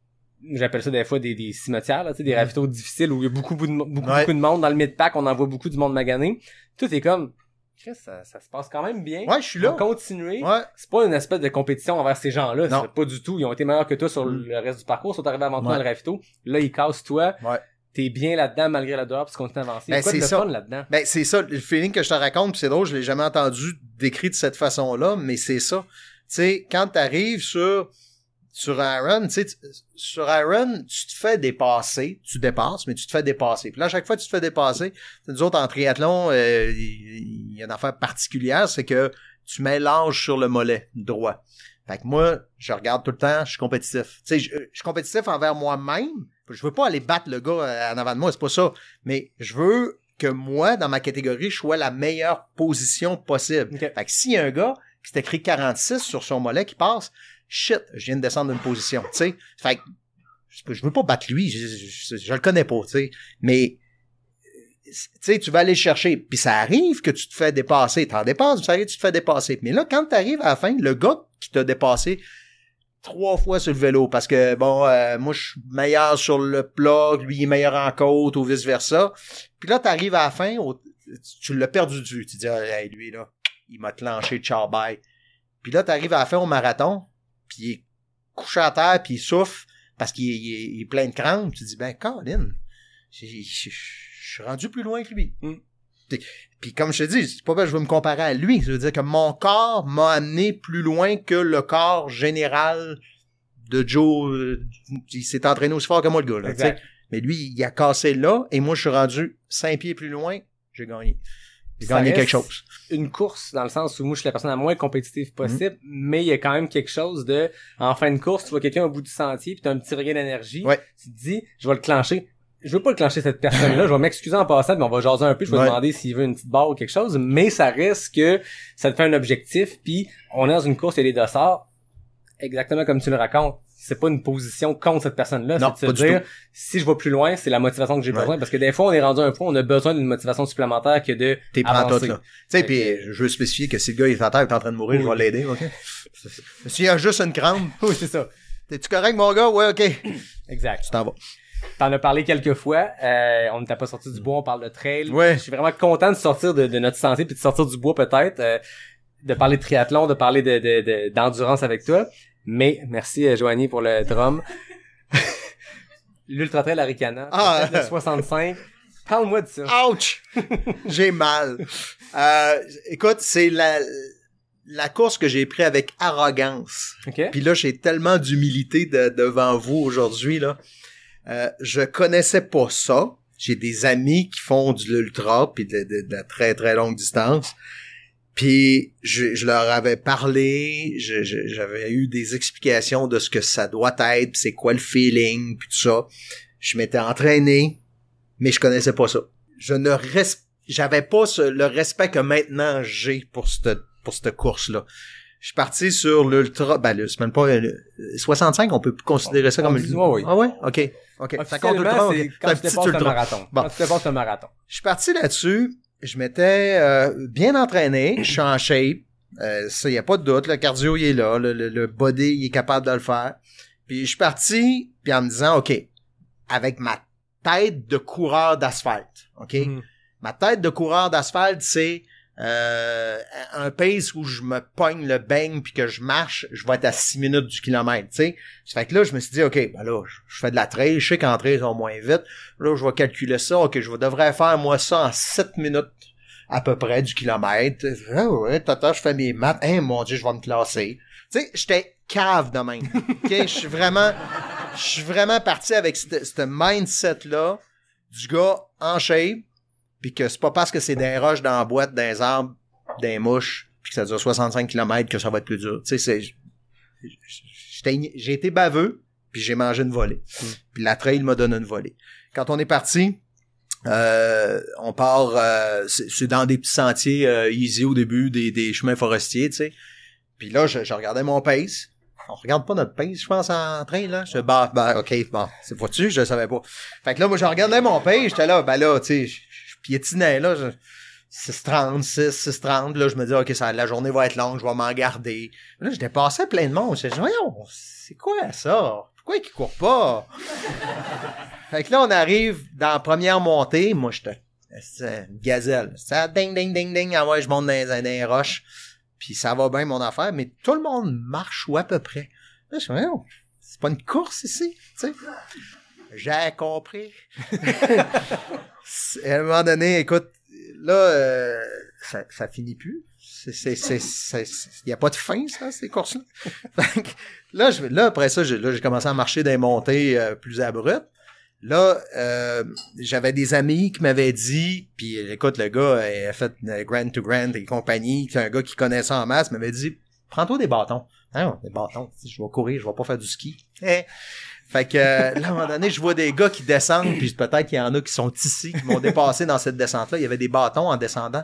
j'appelle ça des fois des cimetières, là, tu sais, des ravitaux difficiles où il y a beaucoup de monde dans le mid-pack, on en voit beaucoup du monde magané. Tout est comme, Chris, ça se passe quand même bien. Ouais, je suis là. On va continuer. Ouais. C'est pas une espèce de compétition envers ces gens-là. Non. C'est pas du tout. Ils ont été meilleurs que toi sur le reste du parcours. Ils sont arrivés avant toi dans le ravito. Là, ils cassent toi. Ouais. T'es bien là-dedans malgré la douleur puis tu continues à avancer. Ben, Quoi de c'est le ça. fun là-dedans? Ben, c'est ça, le feeling que je te raconte, pis c'est drôle, je l'ai jamais entendu décrit de cette façon-là, mais c'est ça. Tu sais, quand t'arrives sur Iron, tu sais, sur Iron, tu te fais dépasser, tu dépasses, mais tu te fais dépasser. Puis là, à chaque fois que tu te fais dépasser, nous autres, en triathlon, il y a une affaire particulière, c'est que tu mets l'âge sur le mollet droit. Fait que moi, je regarde tout le temps, je suis compétitif. Tu sais, je suis compétitif envers moi-même. Je veux pas aller battre le gars en avant de moi, c'est pas ça. Mais je veux que moi, dans ma catégorie, je sois la meilleure position possible. Okay. Fait que s'il y a un gars qui s'est écrit 46 sur son mollet qui passe, shit, je viens de descendre d'une position, tu sais. Fait que je veux pas battre lui, je le connais pas, tu sais. Mais tu sais, tu vas aller le chercher. Puis ça arrive que tu te fais dépasser. T'en dépasses, ça arrive que tu te fais dépasser. Mais là, quand t'arrives à la fin, le gars qui t'a dépassé 3 fois sur le vélo, parce que, bon, moi, je suis meilleur sur le plat, lui, il est meilleur en côte, ou vice-versa. Puis là, t'arrives à la fin, tu l'as perdu de vue. Tu dis, hey, lui, là, il m'a clenché, ciao, bye. Puis là, t'arrives à la fin au marathon, puis il est couché à terre, puis il souffle, parce qu'il est plein de crampes. Tu dis, ben, Colin, je suis rendu plus loin que lui. Puis comme je te dis, c'est pas parce que je veux me comparer à lui. Ça veut dire que mon corps m'a amené plus loin que le corps général de Joe. Il s'est entraîné aussi fort que moi, le gars. Là, exact. Mais lui, il a cassé là, et moi, je suis rendu 5 pieds plus loin. J'ai gagné. J'ai gagné quelque chose. Une course, dans le sens où moi, je suis la personne la moins compétitive possible, mais il y a quand même quelque chose de, en fin de course, tu vois quelqu'un au bout du sentier, puis t'as un petit regain d'énergie. Ouais. Tu te dis, je vais le clencher. je veux pas le clencher cette personne-là, je vais m'excuser en passant, mais on va jaser un peu, je vais demander s'il veut une petite barre ou quelque chose, mais ça reste que ça te fait un objectif, puis on est dans une course, il y a des dossards, exactement comme tu le racontes. C'est pas une position contre cette personne-là, non, c'est de se dire, si je vais plus loin, c'est la motivation que j'ai besoin, parce que des fois, on est rendu à un point, on a besoin d'une motivation supplémentaire que de t'es prends avancer. tout, là. Tu sais, puis je veux spécifier que si le gars est à terre, il est en train de mourir, je vais l'aider, ok? S'il y a juste une crampe, Oui, c'est ça. t'es-tu correct, mon gars? Ouais, ok. Exact. Tu t'en vas. T'en as parlé quelques fois, on n'était pas sorti du bois, on parle de trail. Ouais. Je suis vraiment content de sortir de notre santé puis de sortir du bois peut-être, de parler de triathlon, de parler d'endurance avec toi. Mais merci Joanie pour le drum. L'Ultra Trail Arikana, le 65. Parle-moi de ça. Ouch! J'ai mal. Écoute, c'est la course que j'ai pris avec arrogance. OK. Puis là, j'ai tellement d'humilité devant vous aujourd'hui, là. Je connaissais pas ça. J'ai des amis qui font de l'ultra puis de la très, très longue distance. Puis je leur avais parlé, j'avais eu des explications de ce que ça doit être, pis c'est quoi le feeling, puis tout ça. Je m'étais entraîné, mais je connaissais pas ça. J'avais pas le respect que maintenant j'ai pour cette course-là. Je suis parti sur l'ultra, c'est même pas 65, on peut plus considérer ça comme une... Oui. Ah ouais? OK. Ça compte ultra, c'est quand tu dépasses le marathon. Bon. Quand tu dépasses le marathon. Je suis parti là-dessus. Je m'étais bien entraîné, je suis en shape, ça y a pas de doute, le cardio il est là, le body il est capable de le faire. Puis je suis parti puis en me disant OK, avec ma tête de coureur d'asphalte, OK? Ma tête de coureur d'asphalte c'est un pace où je me pogne le bang puis que je marche, je vais être à 6 minutes du kilomètre, tu sais. Ça fait que là, je me suis dit, OK, ben là, je fais de la trail, je sais qu'en trail, ils sont moins vite. Là, je vais calculer ça. OK, je devrais faire, moi, ça en 7 minutes à peu près du kilomètre. Ah ouais, tata, je fais mes maths. Hein, mon Dieu, je vais me classer. Tu sais, j'étais cave de même. OK, je suis vraiment parti avec ce mindset-là du gars en shape. Puis que c'est pas parce que c'est des roches dans la boîte, des arbres, des mouches, puis que ça dure 65 km que ça va être plus dur. Tu sais, j'ai été baveux, puis j'ai mangé une volée. Puis la trail m'a donné une volée. Quand on est parti, on part, c'est dans des petits sentiers easy au début, des chemins forestiers, tu sais. Puis là, je regardais mon pace. On regarde pas notre pace, je pense, en train, là. OK, bon, c'est vois-tu, je le savais pas. Fait que là, moi, je regardais mon pace, j'étais là, tu sais, piétinais, là, 6:30, 6:30, là, je me dis, OK, la journée va être longue, je vais m'en garder. Là, j'étais passé plein de monde, je me dis, voyons, c'est quoi ça? Pourquoi ils courent pas? Fait que là, on arrive dans la première montée, moi, c'est une gazelle. Ça ding, ding, ding, ding, ah ouais, je monte dans les roches, puis ça va bien, mon affaire, mais tout le monde marche ou à peu près. Là, je me dis, voyons, c'est pas une course ici, tu sais. J'ai compris. À un moment donné, écoute, là, ça finit plus. Il y a pas de fin, ça, ces courses-là. Là, après ça, j'ai commencé à marcher dans les montées plus abruptes. Là, j'avais des amis qui m'avaient dit, puis écoute, le gars a fait Grand to Grand et compagnie, c'est un gars qui connaît ça en masse, m'avait dit, prends-toi des bâtons. Hein, des bâtons, je vais courir, je vais pas faire du ski. Fait que là, à un moment donné, je vois des gars qui descendent, puis peut-être qu'il y en a qui sont ici, qui m'ont dépassé dans cette descente-là. Il y avait des bâtons en descendant.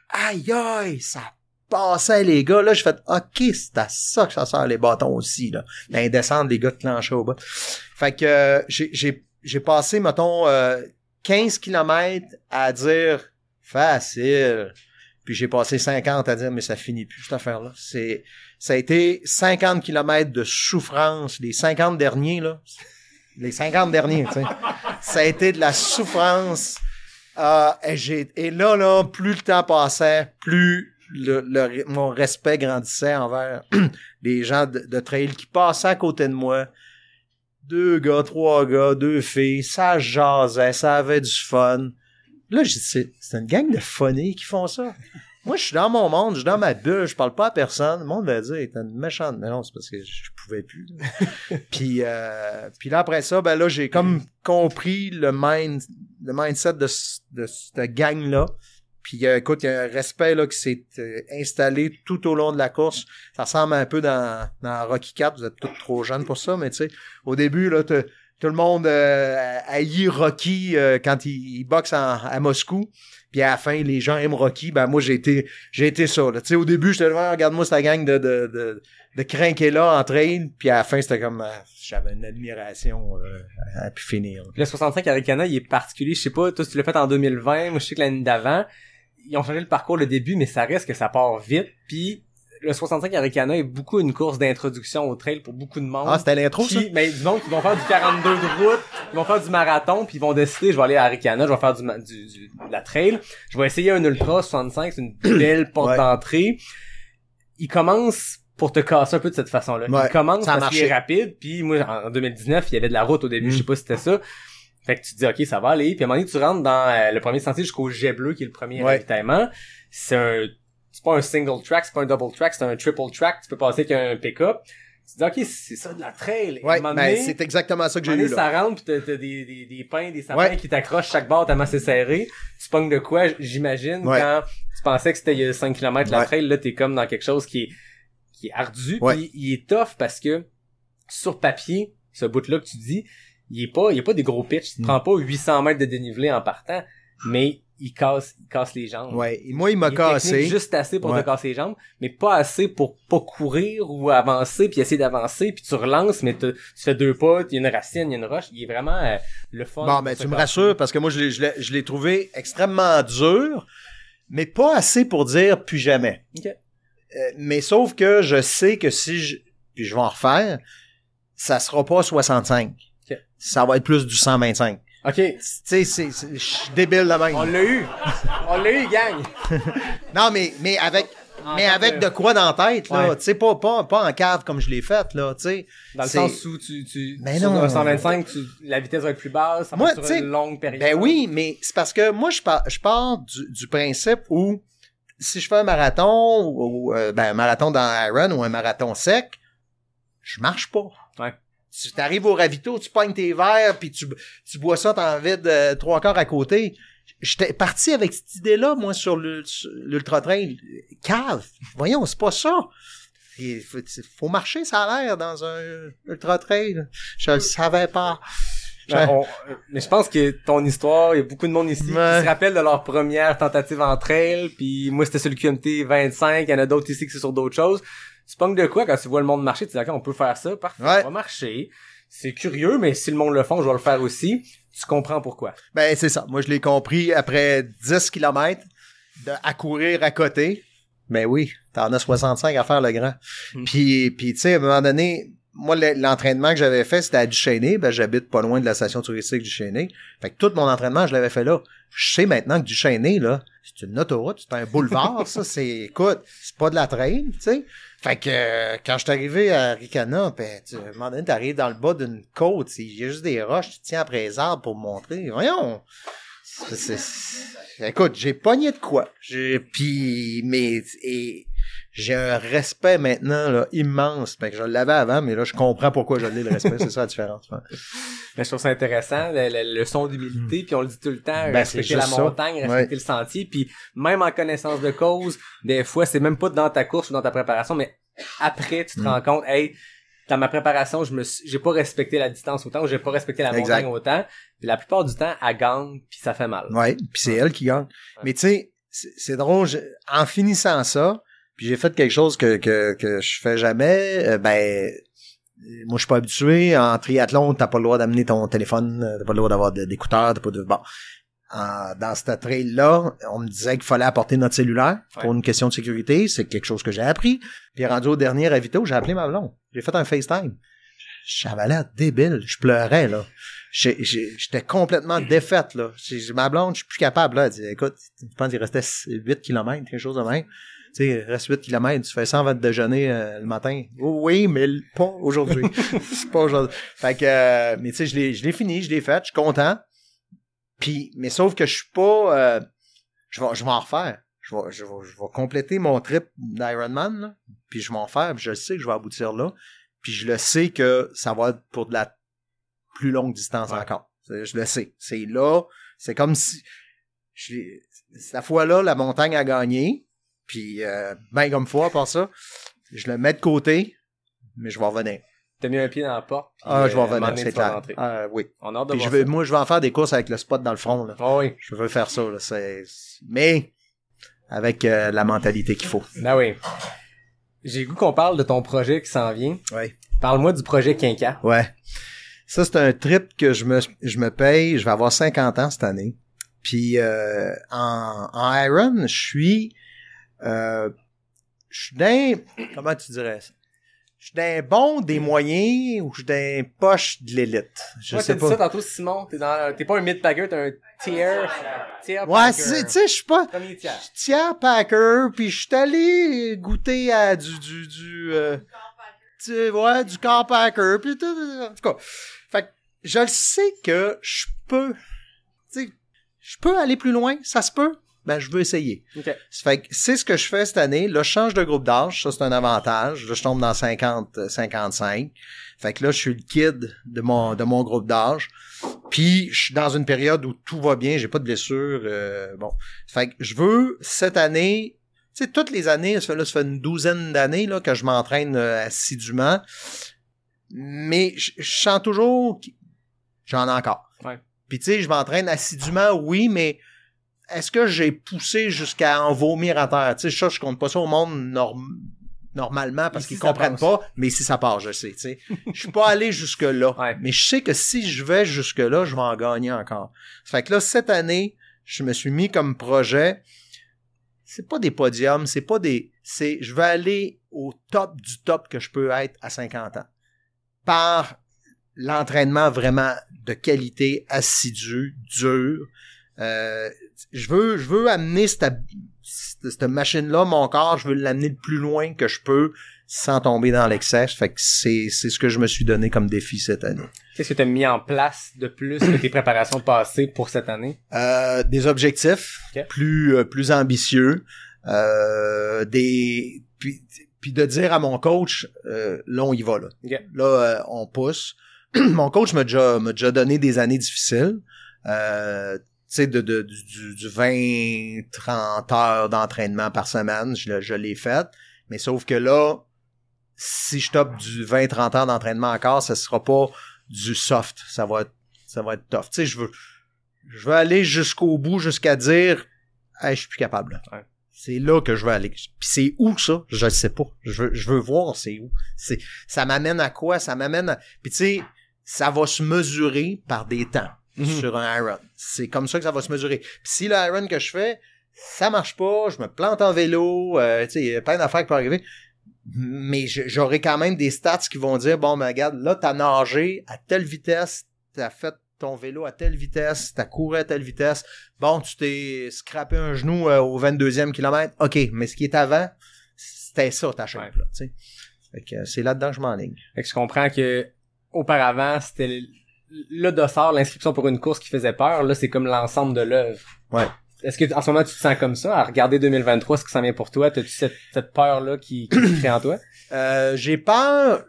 Aïe, aïe, ça passait, les gars. Là, je fais, OK, c'est à ça que ça sert, les bâtons aussi, là. Dans les descentes, les gars de clenchaient au bas. Fait que j'ai passé, mettons, 15 km à dire facile. Puis j'ai passé 50 à dire, mais ça finit plus, cette affaire-là. Ça a été 50 km de souffrance. Les 50 derniers, là. Les 50 derniers, tu sais. Ça a été de la souffrance. Et là, plus le temps passait, plus mon respect grandissait envers les gens de trail qui passaient à côté de moi. 2 gars, 3 gars, 2 filles, ça jasait, ça avait du fun. Là, c'est une gang de phonies qui font ça. Moi, je suis dans mon monde, je suis dans ma bulle, je parle pas à personne. Le monde va dire, t'es une méchante. Mais non, c'est parce que je pouvais plus. Puis là, après ça, ben là, j'ai comme compris le mindset de cette gang-là. Puis écoute, il y a un respect là qui s'est installé tout au long de la course. Ça ressemble un peu dans Rocky IV, vous êtes tous trop jeunes pour ça, mais tu sais, au début, là, Tout le monde haït Rocky quand il boxe à Moscou. Puis à la fin, les gens aiment Rocky. Ben moi, j'ai été ça. Tu sais, au début, j'étais là, regarde-moi cette gang de crinqués là en train. Puis à la fin, c'était comme j'avais une admiration à pu finir. Le 65 Arikana, il est particulier. Je sais pas, toi, si tu l'as fait en 2020, moi, je sais que l'année d'avant, ils ont changé le parcours le début, mais ça reste que ça part vite. Puis le 65 Arikana est beaucoup une course d'introduction au trail pour beaucoup de monde. Ah, c'était l'intro, ça? Mais du monde qui vont faire du 42 de route, ils vont faire du marathon, puis ils vont décider, je vais aller à Arikana, je vais faire de la trail. Je vais essayer un ultra 65, c'est une belle porte d'entrée. Il commence pour te casser un peu de cette façon-là. Ouais, il commence parce marché. qu'il est rapide, puis moi, en 2019, il y avait de la route au début, je sais pas si c'était ça. Fait que tu te dis, OK, ça va aller. Puis à un moment donné, tu rentres dans le premier sentier jusqu'au jet bleu, qui est le premier ravitaillement. C'est pas un single track, c'est pas un double track, c'est un triple track. Tu peux passer avec un pick-up. Tu te dis, OK, c'est ça de la trail. Ouais, ben, c'est exactement ça que j'ai eu, là. Ça rentre, pis t'as des pins, des sapins qui t'accrochent chaque barre tellement c'est serré. Tu pognes de quoi, j'imagine, quand tu pensais que c'était il y a 5 km la trail, là, t'es comme dans quelque chose qui est ardu. Puis il est tough parce que, sur papier, ce bout-là que tu dis, il est pas des gros pitchs. Tu prends pas 800 mètres de dénivelé en partant, mais il casse les jambes. Ouais, et moi, il m'a cassé. Juste assez pour te casser les jambes, mais pas assez pour pas courir ou avancer puis essayer d'avancer puis tu relances, mais tu fais 2 pas, il y a une racine, il y a une roche. Il est vraiment le fun. Bon, ben, tu me rassures parce que moi, je l'ai trouvé extrêmement dur, mais pas assez pour dire plus jamais. Okay. Mais sauf que je sais que puis je vais en refaire, ça sera pas 65. Okay. Ça va être plus du 125. OK. Tu sais, je suis débile de même. On l'a eu, gang. Non, mais avec de quoi dans la tête, là. Tu sais, pas en cave comme je l'ai fait, là, tu sais. Dans le sens où tu mais sur non. un 125, la vitesse va être plus basse, ça va être sur une longue période. Ben oui, mais c'est parce que moi, je pars du principe où si je fais un marathon, ou un marathon dans Iron ou un marathon sec, je marche pas. Ouais. Tu t'arrives au ravito, tu pognes tes verres, puis tu bois ça, t'en vides 3/4 à côté. J'étais parti avec cette idée-là, moi, sur l'ultra-trail. Cave! Voyons, c'est pas ça! Il faut marcher, ça a l'air, dans un ultra-trail. Je le savais pas. Mais je pense que ton histoire, il y a beaucoup de monde ici qui se rappellent de leur première tentative en trail, puis moi, c'était sur le QMT 25, il y en a d'autres ici qui sont sur d'autres choses. Tu pognes de quoi quand tu vois le monde marcher, tu dis, OK, on peut faire ça, parfait, on va marcher. C'est curieux, mais si le monde le fait, je vais le faire aussi. Tu comprends pourquoi. Ben, c'est ça. Moi, je l'ai compris après 10 km à courir à côté. Ben oui, t'en as 65 à faire le grand. Puis tu sais, à un moment donné, moi, l'entraînement que j'avais fait, c'était à Duchesnay. Ben, j'habite pas loin de la station touristique Duchesnay. Fait que tout mon entraînement, je l'avais fait là. Je sais maintenant que Duchesnay, là, c'est une autoroute, c'est un boulevard, ça. Écoute, c'est pas de la traîne, tu sais. Fait que quand je suis arrivé à Ricana, ben, à un moment donné, t'arrives dans le bas d'une côte, il y a juste des roches, tu tiens après les arbres pour me montrer. Voyons! Écoute, j'ai pogné de quoi. J'ai un respect maintenant là, immense. Fait que je l'avais avant, mais là, je comprends pourquoi je l'ai, le respect. C'est ça la différence. Ouais. Mais je trouve ça intéressant, le leçon d'humilité, puis on le dit tout le temps, respecter la ça. montagne, respecter le sentier, puis même en connaissance de cause, des fois, c'est même pas dans ta course ou dans ta préparation, mais après, tu te rends compte, hey, dans ma préparation, j'ai pas respecté la distance autant, ou j'ai pas respecté la montagne autant, puis la plupart du temps, elle gagne, puis ça fait mal. Ouais, puis c'est elle qui gagne. Ouais. Mais tu sais, c'est drôle, en finissant ça, puis j'ai fait quelque chose que je fais jamais, moi je suis pas habitué, en triathlon, t'as pas le droit d'amener ton téléphone, t'as pas le droit d'avoir d'écouteurs, t'as pas de... Bon. Dans cette trail-là, on me disait qu'il fallait apporter notre cellulaire pour une question de sécurité. C'est quelque chose que j'ai appris. Puis rendu au dernier ravito, j'ai appelé ma blonde. J'ai fait un FaceTime. J'avais l'air débile. Je pleurais, là. J'étais complètement défaite, là. Ma blonde, je suis plus capable, là. Elle dit, écoute, je pense qu'il restait 8 km, quelque chose de même. Tu sais, il reste 8 km, tu fais ça avant de déjeuner le matin. Oui, mais pas aujourd'hui. C'est pas aujourd'hui. Fait que, mais tu sais, je l'ai fini, je l'ai fait, je suis content. Puis, mais sauf que je suis pas, je vais en refaire. Je vais compléter mon trip d'Ironman, là, puis je vais en faire, puis je sais que je vais aboutir là, puis je le sais que ça va être pour de la plus longue distance encore. Je le sais. C'est là, c'est comme si, cette fois-là, la montagne a gagné, puis ben comme fois, à part ça, je le mets de côté, mais je vais revenir. T'as mis un pied dans la porte. Puis, Je vais à un moment revenir, donné, c'est tu vas clair. rentrer. Oui. On a hâte de Puis voir ça. moi, je vais en faire des courses avec le spot dans le front, là. Oh oui. Je veux faire ça, là. Mais, avec la mentalité qu'il faut. Ben oui. J'ai le goût qu'on parle de ton projet qui s'en vient. Oui. Parle-moi du projet Quinca. Ouais. Ça, c'est un trip que je me paye. Je vais avoir 50 ans cette année. Puis, en Iron, je suis d'un, comment tu dirais ça? Je suis d'un bon, des moyens, ou je suis d'un poche de l'élite. Je sais t'as pas. dit ça tantôt, Simon. T'es pas un mid-packer, t'es un tier Ouais, packer. tu sais, je suis pas, Premier tiers. je suis tiers packer, puis je suis allé goûter à du corps packer, puis tout, en tout cas. Fait que, je le sais que je peux aller plus loin, ça se peut. Ben, je veux essayer. OK. Fait que c'est ce que je fais cette année. Là, je change de groupe d'âge. Ça, c'est un avantage. Là, je tombe dans 50, 55. Fait que là, je suis le kid de mon groupe d'âge. Puis, je suis dans une période où tout va bien. J'ai pas de blessure. Bon. Fait que je veux, cette année, tu sais, toutes les années, ça fait une douzaine d'années, là, que je m'entraîne assidûment. Mais, je sens toujours j'en ai encore. Ouais. Puis, tu sais, je m'entraîne assidûment, oui, mais est-ce que j'ai poussé jusqu'à en vomir à terre? Tu sais, ça, je compte pas ça au monde normalement parce Ici, qu'ils ça comprennent passe. pas, mais si ça part, je sais, tu sais. Je suis pas allé jusque-là. Ouais. Mais je sais que si je vais jusque-là, je vais en gagner encore. Ça fait que là, cette année, je me suis mis comme projet, c'est pas des podiums, je vais aller au top du top que je peux être à 50 ans. Par l'entraînement vraiment de qualité, assidu, dur. Je veux amener cette machine-là, mon corps, je veux l'amener le plus loin que je peux sans tomber dans l'excès. Fait que c'est ce que je me suis donné comme défi cette année. Qu'est-ce que tu as mis en place de plus que tes préparations passées pour cette année? Des objectifs Ok. plus ambitieux. Puis de dire à mon coach, là, on y va, là. Ok. Là, on pousse. Mon coach m'a déjà donné des années difficiles. Tu sais, du 20-30 heures d'entraînement par semaine, je l'ai fait. Mais sauf que là, si je tape du 20-30 heures d'entraînement encore, ça sera pas du soft. Ça va être tough. Tu sais, je veux aller jusqu'au bout, jusqu'à dire, hey, je suis plus capable, là. Ouais. C'est là que je veux aller. Puis c'est où, ça? Je le sais pas. Je veux voir c'est où. Ça m'amène à quoi? Puis tu sais, ça va se mesurer par des temps. Sur un Iron. C'est comme ça que ça va se mesurer. Puis si le Iron que je fais, ça marche pas, je me plante en vélo, tu sais, il y a plein d'affaires qui peuvent arriver, mais j'aurai quand même des stats qui vont dire, bon, ben regarde, là, t'as nagé à telle vitesse, t'as fait ton vélo à telle vitesse, t'as couru à telle vitesse, bon, tu t'es scrappé un genou au 22e kilomètre, ok, mais ce qui est avant, c'était ça ta shape, là, tu sais. Fait que c'est là-dedans que je m'enligne. Fait que je comprends que auparavant, c'était le dossard, l'inscription pour une course qui faisait peur. Là, c'est comme l'ensemble de l'œuvre. Ouais. Est-ce que en ce moment tu te sens comme ça à regarder 2023, ce qui s'en vient pour toi? T'as-tu cette peur-là qui se crée en toi? J'ai peur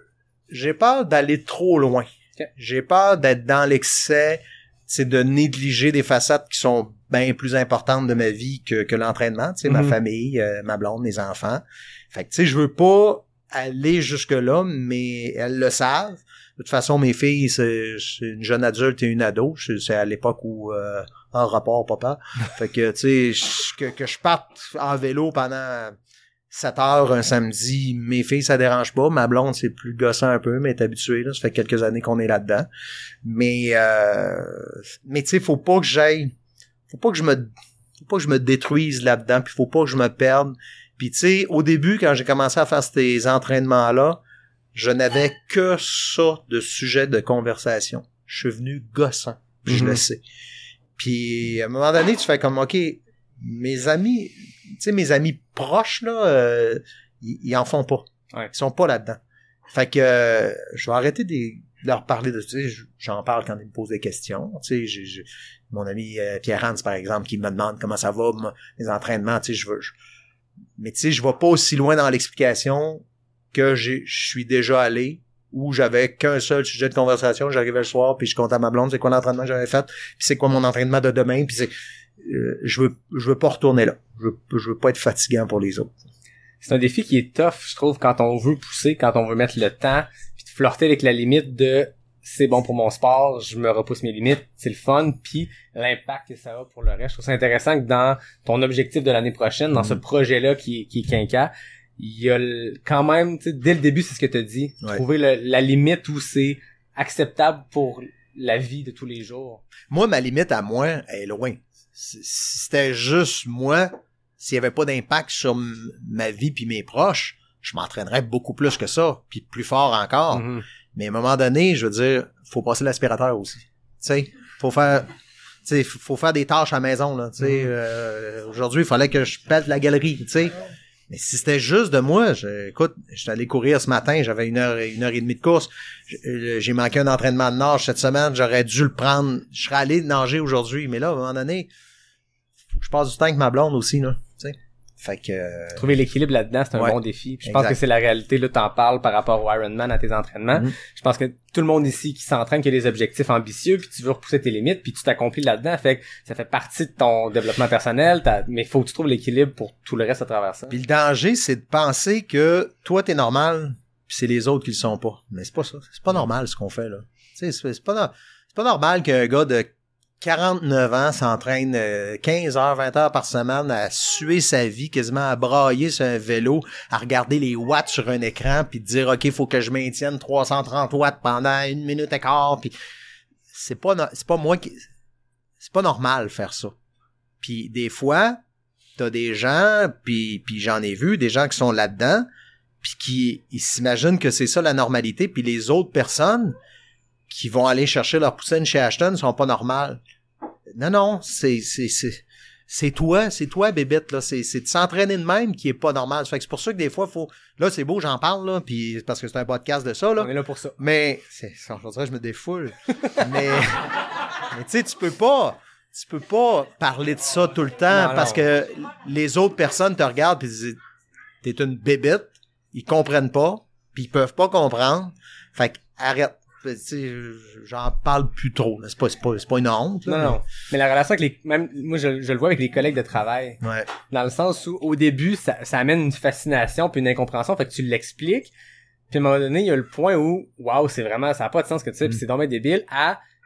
d'aller trop loin. Okay. J'ai peur d'être dans l'excès, c'est de négliger des facettes qui sont bien plus importantes de ma vie que l'entraînement, tu sais, ma famille, ma blonde, mes enfants. Fait que tu sais, je veux pas aller jusque là, mais elles le savent. De toute façon, mes filles, c'est une jeune adulte et une ado. C'est à l'époque où en rapport papa. Fait que tu sais, que je parte en vélo pendant 7 heures un samedi, mes filles, ça dérange pas. Ma blonde, c'est plus gossant un peu, mais elle est habituée, là. Ça fait quelques années qu'on est là-dedans. Mais tu sais, faut pas que je me détruise là-dedans, puis faut pas que je me perde. Puis tu sais, au début, quand j'ai commencé à faire ces entraînements-là, je n'avais que ça de sujet de conversation. Je suis venu gossant, puis je le sais. Puis à un moment donné, tu fais comme, OK, mes amis proches, là, ils en font pas. Ouais. Ils sont pas là-dedans. Fait que je vais arrêter de leur parler de, tu sais, j'en parle quand ils me posent des questions. Tu sais, j'ai mon ami Pierre-Hans, par exemple, qui me demande comment ça va, mes entraînements, tu sais, mais tu sais, je vais pas aussi loin dans l'explication que je suis déjà allé, où j'avais qu'un seul sujet de conversation, j'arrivais le soir, puis je comptais à ma blonde, c'est quoi l'entraînement que j'avais fait, puis c'est quoi mon entraînement de demain, puis c'est je veux pas retourner là. Je veux pas être fatigant pour les autres. C'est un défi qui est tough, je trouve, quand on veut pousser, quand on veut mettre le temps, puis de flirter avec la limite de c'est bon pour mon sport, je me repousse mes limites, c'est le fun, puis l'impact que ça a pour le reste. Je trouve ça intéressant que dans ton objectif de l'année prochaine, dans ce projet-là qui est quinquant, il y a quand même, tu sais, dès le début, c'est ce que tu as dit, trouver la limite où c'est acceptable pour la vie de tous les jours. Moi, ma limite à moi est loin. Si c'était juste moi, s'il y avait pas d'impact sur ma vie puis mes proches, je m'entraînerais beaucoup plus que ça, puis plus fort encore. Mm-hmm. Mais à un moment donné, je veux dire, faut passer l'aspirateur aussi. Tu sais, faut faire des tâches à la maison, là. Tu sais, aujourd'hui, il fallait que je pète la galerie, tu sais. Mais si c'était juste de moi, écoute, j'étais allé courir ce matin, j'avais une heure et demie de course. J'ai manqué un entraînement de nage cette semaine, j'aurais dû le prendre. Je serais allé nager aujourd'hui, mais là, à un moment donné, faut que je passe du temps avec ma blonde aussi, là. Tu sais. Fait que trouver l'équilibre là-dedans, c'est un bon défi. Puis je pense que c'est la réalité, là, t'en parles par rapport au Ironman, à tes entraînements. Je pense que tout le monde ici qui s'entraîne, qui a des objectifs ambitieux, puis tu veux repousser tes limites, puis tu t'accomplis là-dedans, fait que ça fait partie de ton développement personnel, mais faut que tu trouves l'équilibre pour tout le reste à travers ça. Puis le danger, c'est de penser que toi t'es normal, puis c'est les autres qui le sont pas. Mais c'est pas ça. C'est pas normal ce qu'on fait là. Tu sais, c'est pas normal qu'un gars de 49 ans s'entraîne 15 heures, 20 heures par semaine à suer sa vie, quasiment à brailler sur un vélo, à regarder les watts sur un écran, puis dire OK, faut que je maintienne 330 watts pendant 1 minute et quart, puis c'est pas normal faire ça. Puis des fois, t'as des gens, puis j'en ai vu des gens qui sont là-dedans, puis ils s'imaginent que c'est ça la normalité, puis les autres personnes qui vont aller chercher leur poutine chez Ashton sont pas normales. Non, c'est toi, bébête, là. C'est de s'entraîner de même qui est pas normal. Ça fait que c'est pour ça que des fois, là, c'est beau, j'en parle, là, puis parce que c'est un podcast de ça, là. On est là pour ça. Mais, je dirais, je me défoule. mais tu sais, tu peux pas parler de ça tout le temps parce que les autres personnes te regardent pis disent, t'es une bébête, ils comprennent pas, puis ils peuvent pas comprendre. Fait que, arrête. J'en parle plus trop. C'est pas une honte. Là, non. Mais la relation avec même moi je le vois avec les collègues de travail. Ouais. Dans le sens où au début ça amène une fascination puis une incompréhension, fait que tu l'expliques. Puis à un moment donné, il y a le point où waouh, c'est vraiment ça a pas de sens ce que tu sais, puis c'est dommage débile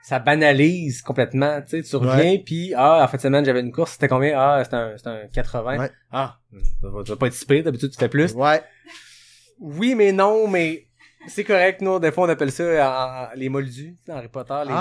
ça banalise complètement, tu sais, tu reviens puis en fin de semaine, j'avais une course, c'était combien? C'était un 80. Ouais. Ça va pas être si pire, d'habitude tu fais plus. Ouais. Oui, mais non, mais c'est correct, nous, des fois, on appelle ça les moldus, dans Harry Potter, les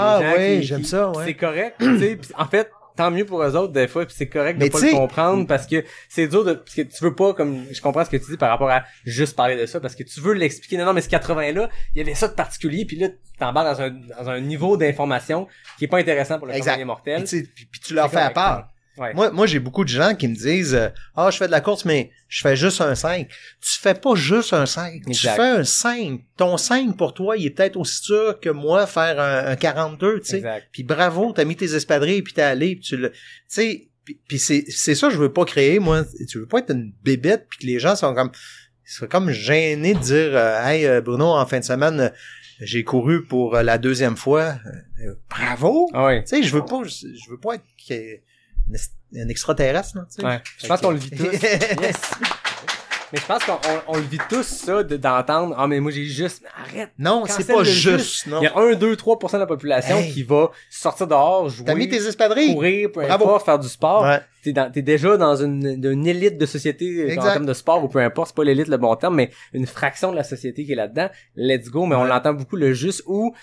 gens j'aime ça, ouais. C'est correct, tu sais, en fait, tant mieux pour eux autres, des fois, puis c'est correct de pas le comprendre, parce que c'est dur parce que tu veux pas, comme, je comprends ce que tu dis par rapport à juste parler de ça, parce que tu veux l'expliquer, non, mais ce 80-là, il y avait ça de particulier, puis là, t'embarques dans un niveau d'information qui est pas intéressant pour le commun mortel. Puis tu leur fais à part. Ouais. Moi, j'ai beaucoup de gens qui me disent je fais de la course, mais je fais juste un 5. Tu fais pas juste un 5. Exact. Tu fais un 5. Ton 5, pour toi, il est peut-être aussi sûr que moi faire un 42, tu sais. Puis bravo, t'as mis tes espadrilles, puis t'es allé, puis tu sais, puis c'est ça que je veux pas créer, moi. Tu veux pas être une bébête, puis que les gens sont comme... Ils seraient comme gênés de dire hey, Bruno, en fin de semaine... j'ai couru pour la 2e fois. Bravo! Ouais. Tu sais, je veux pas être un extraterrestre, là, tu sais. Ouais. Je pense qu'on le vit tous. Yes. Mais je pense qu'on le vit tous, ça, d'entendre, mais moi, j'ai juste, arrête. Non, c'est pas juste, non. Il y a 1-2-3% de la population qui va sortir dehors, jouer. T'as mis tes espadrilles. Courir, peu importe, faire du sport. Ouais. T'es déjà dans une élite de société, en termes de sport, ou peu importe, c'est pas l'élite le bon terme, mais une fraction de la société qui est là-dedans. Let's go, mais on l'entend beaucoup, le juste où,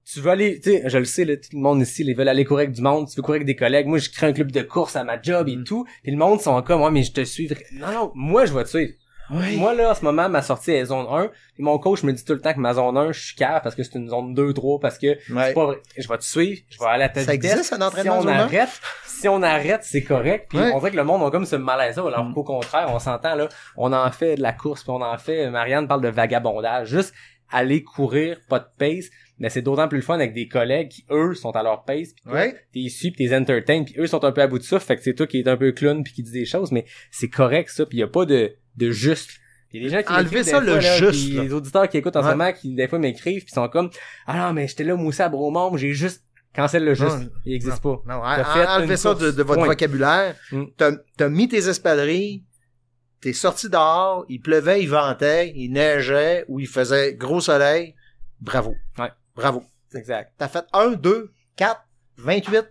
tu veux aller, tu sais, je le sais, là, tout le monde ici, ils veulent aller courir avec du monde, tu veux courir avec des collègues, moi, je crée un club de course à ma job et tout, puis le monde sont comme, mais je te suis, non, moi, je vais te suivre. Oui. Moi, là, en ce moment, ma sortie est zone 1, et mon coach me dit tout le temps que ma zone 1, je suis cave parce que c'est une zone 2, 3, parce que c'est pas vrai. Je vais te suivre, je vais aller à ta vitesse. Ça existe, un entraînement zone 1? Si on arrête, c'est correct, puis on dirait que le monde a comme ce malaise-là, alors qu'au contraire, on s'entend, là, on en fait de la course, puis on en fait, Marianne parle de vagabondage, juste aller courir, pas de pace, mais c'est d'autant plus le fun avec des collègues qui, eux, sont à leur pace, pis toi, t'es issu pis t'es entertain, pis eux sont un peu à bout de souffle, fait que c'est toi qui est un peu clown pis qui dit des choses, mais c'est correct, ça, pis y a pas de juste. Il y a des gens qui enlever ça, le juste, là. Les auditeurs qui écoutent en ce moment, qui, des fois, m'écrivent pis sont comme, non, mais j'étais là, moi aussi, à Bromont, j'ai juste, cancelle le juste. Il existe pas. Non, enlevez ça de votre vocabulaire. T'as mis tes espadrilles, t'es sorti dehors, il pleuvait, il ventait, il neigeait, ou il faisait gros soleil. bravo. Ouais. Bravo. Exact. T'as fait 1, 2, 4, 28.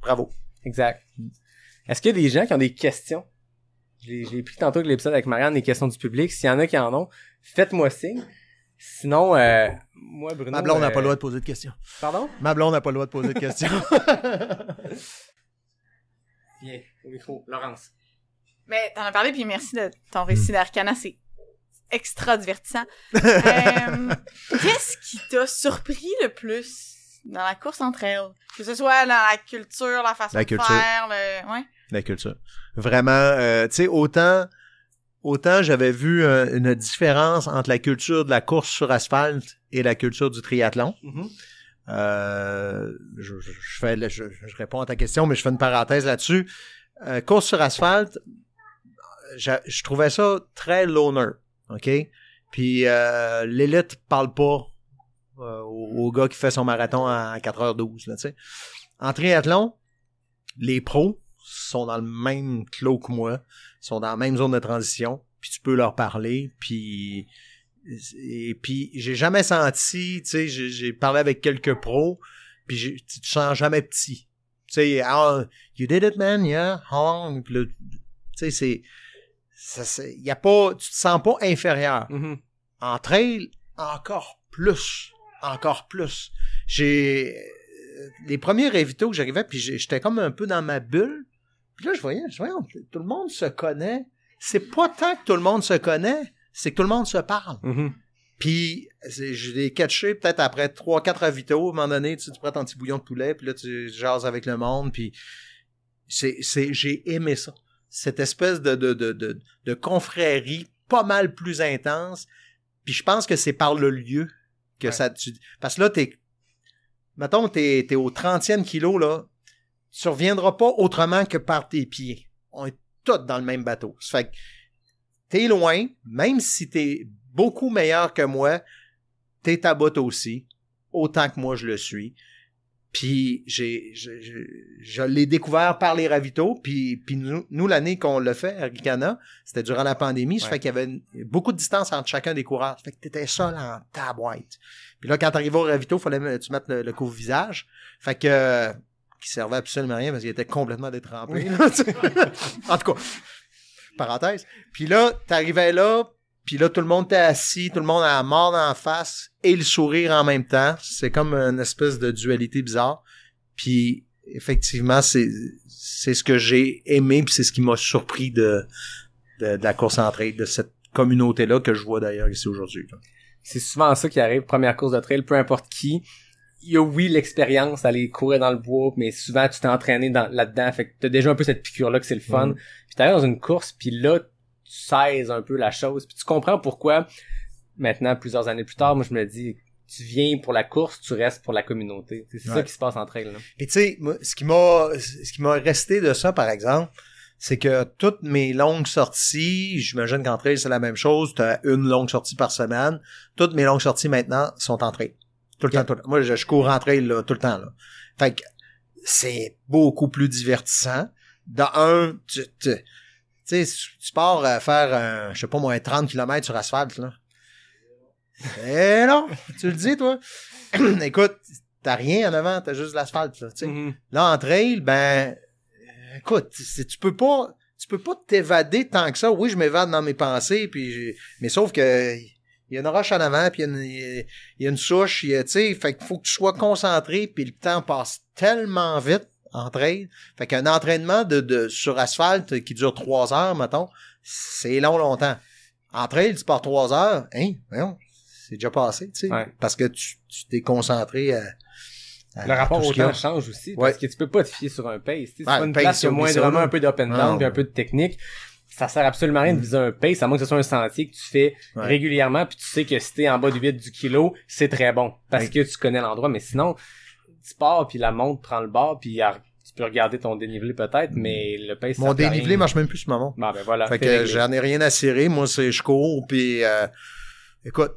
Bravo. Exact. Est-ce qu'il y a des gens qui ont des questions? J'ai pris tantôt que l'épisode avec Marianne, des questions du public. S'il y en a qui en ont, faites-moi signe. Sinon, moi, Bruno... Ma blonde n'a pas le droit de poser de questions. Pardon? Ma blonde n'a pas le droit de poser de questions. Viens, au micro. Laurence. Mais t'en as parlé, puis merci de ton récit d'Arcana, c'est extra divertissant. Qu'est-ce qui t'a surpris le plus dans la course entre elles? Que ce soit dans la culture, la façon de faire, ouais. La culture. Vraiment, tu sais, autant j'avais vu une différence entre la culture de la course sur asphalte et la culture du triathlon. Je réponds à ta question, mais je fais une parenthèse là-dessus. Course sur asphalte, je trouvais ça très loner, OK? Puis l'élite parle pas au gars qui fait son marathon à 4h12, là, tu sais. En triathlon, les pros sont dans le même clos que moi, sont dans la même zone de transition, puis tu peux leur parler, puis j'ai jamais senti, tu sais, j'ai parlé avec quelques pros, puis tu te sens jamais petit. Tu sais, you did it, man, yeah, how long? Puis là, tu sais, y a pas, tu te sens pas inférieur. En trail, encore plus. Les premiers ravitaux que j'arrivais, puis j'étais comme un peu dans ma bulle, puis là, je voyais, tout le monde se connaît. C'est pas tant que tout le monde se connaît, c'est que tout le monde se parle. Puis, je l'ai catché peut-être après 3-4 ravitaux. À un moment donné, tu prends ton petit bouillon de poulet, puis là, tu jases avec le monde, puis j'ai aimé ça. Cette espèce de confrérie pas mal plus intense. Puis je pense que c'est par le lieu que ça... Parce que là, mettons, t'es au 30e kilo, là, tu reviendras pas autrement que par tes pieds. On est tous dans le même bateau. Ça fait que t'es loin, même si t'es beaucoup meilleur que moi, t'es à bout aussi, autant que moi je le suis. Puis je l'ai découvert par les ravitaux, puis nous l'année qu'on l'a fait à Ricana, c'était durant la pandémie, ça fait qu'il y avait beaucoup de distance entre chacun des coureurs. Ça fait que t'étais seul en taboîte. Puis là, quand t'arrivais au ravito, il fallait tu mettre le couvre-visage. Fait que qui servait absolument à rien parce qu'il était complètement détrempé. Là, en tout cas, parenthèse. Puis là, t'arrivais là, puis là, tout le monde était assis, tout le monde a la mort dans la face et le sourire en même temps. C'est comme une espèce de dualité bizarre. Puis, effectivement, c'est ce que j'ai aimé, puis c'est ce qui m'a surpris de la course en trail, de cette communauté-là que je vois d'ailleurs ici aujourd'hui. Là. C'est souvent ça qui arrive, première course de trail, peu importe qui. Il y a, oui, l'expérience d'aller courir dans le bois, mais souvent, tu t'es entraîné là-dedans, fait que t'as déjà un peu cette piqûre-là que c'est le fun. Puis t'arrives dans une course, puis là, tu saises un peu la chose, puis tu comprends pourquoi, maintenant, plusieurs années plus tard, moi, je me dis, tu viens pour la course, tu restes pour la communauté. C'est ça qui se passe en trail, là. Et tu sais, ce qui m'a resté de ça, par exemple, c'est que toutes mes longues sorties, j'imagine qu'en trail, c'est la même chose, t'as une longue sortie par semaine, toutes mes longues sorties maintenant sont en trail. Tout le temps. Moi, je cours en trail, là, tout le temps, là. Fait que c'est beaucoup plus divertissant. Tu sais, tu pars à faire, je sais pas moi, 30 km sur asphalte, là. Eh non, tu le dis, toi. Écoute, t'as rien en avant, t'as juste de l'asphalte, là, tu sais. Là, en trail, ben, écoute, tu peux pas t'évader tant que ça. Oui, je m'évade dans mes pensées, mais sauf que il y a une roche en avant, puis il y a une souche, tu sais, fait qu'il faut que tu sois concentré, puis le temps passe tellement vite en trail. Fait qu'un entraînement sur asphalte qui dure 3 heures, mettons, c'est longtemps. En trail, tu pars 3 heures, voyons, c'est déjà passé, tu sais, parce que tu t'es concentré à le rapport au temps change aussi, parce que tu peux pas te fier sur un pace. C'est pas une place qui a moindrement un peu d'up and down, puis un peu de technique. Ça sert absolument à rien de viser un pace, à moins que ce soit un sentier que tu fais régulièrement, puis tu sais que si t'es en bas du 8 du kilo, c'est très bon, parce que tu connais l'endroit, mais sinon, tu pars, puis la montre prend le bord, puis tu peux regarder ton dénivelé peut-être, mais le pace, mon dénivelé marche même plus sur ma montre. Ben voilà. Fait que j'en ai rien à cirer, moi je cours, puis écoute,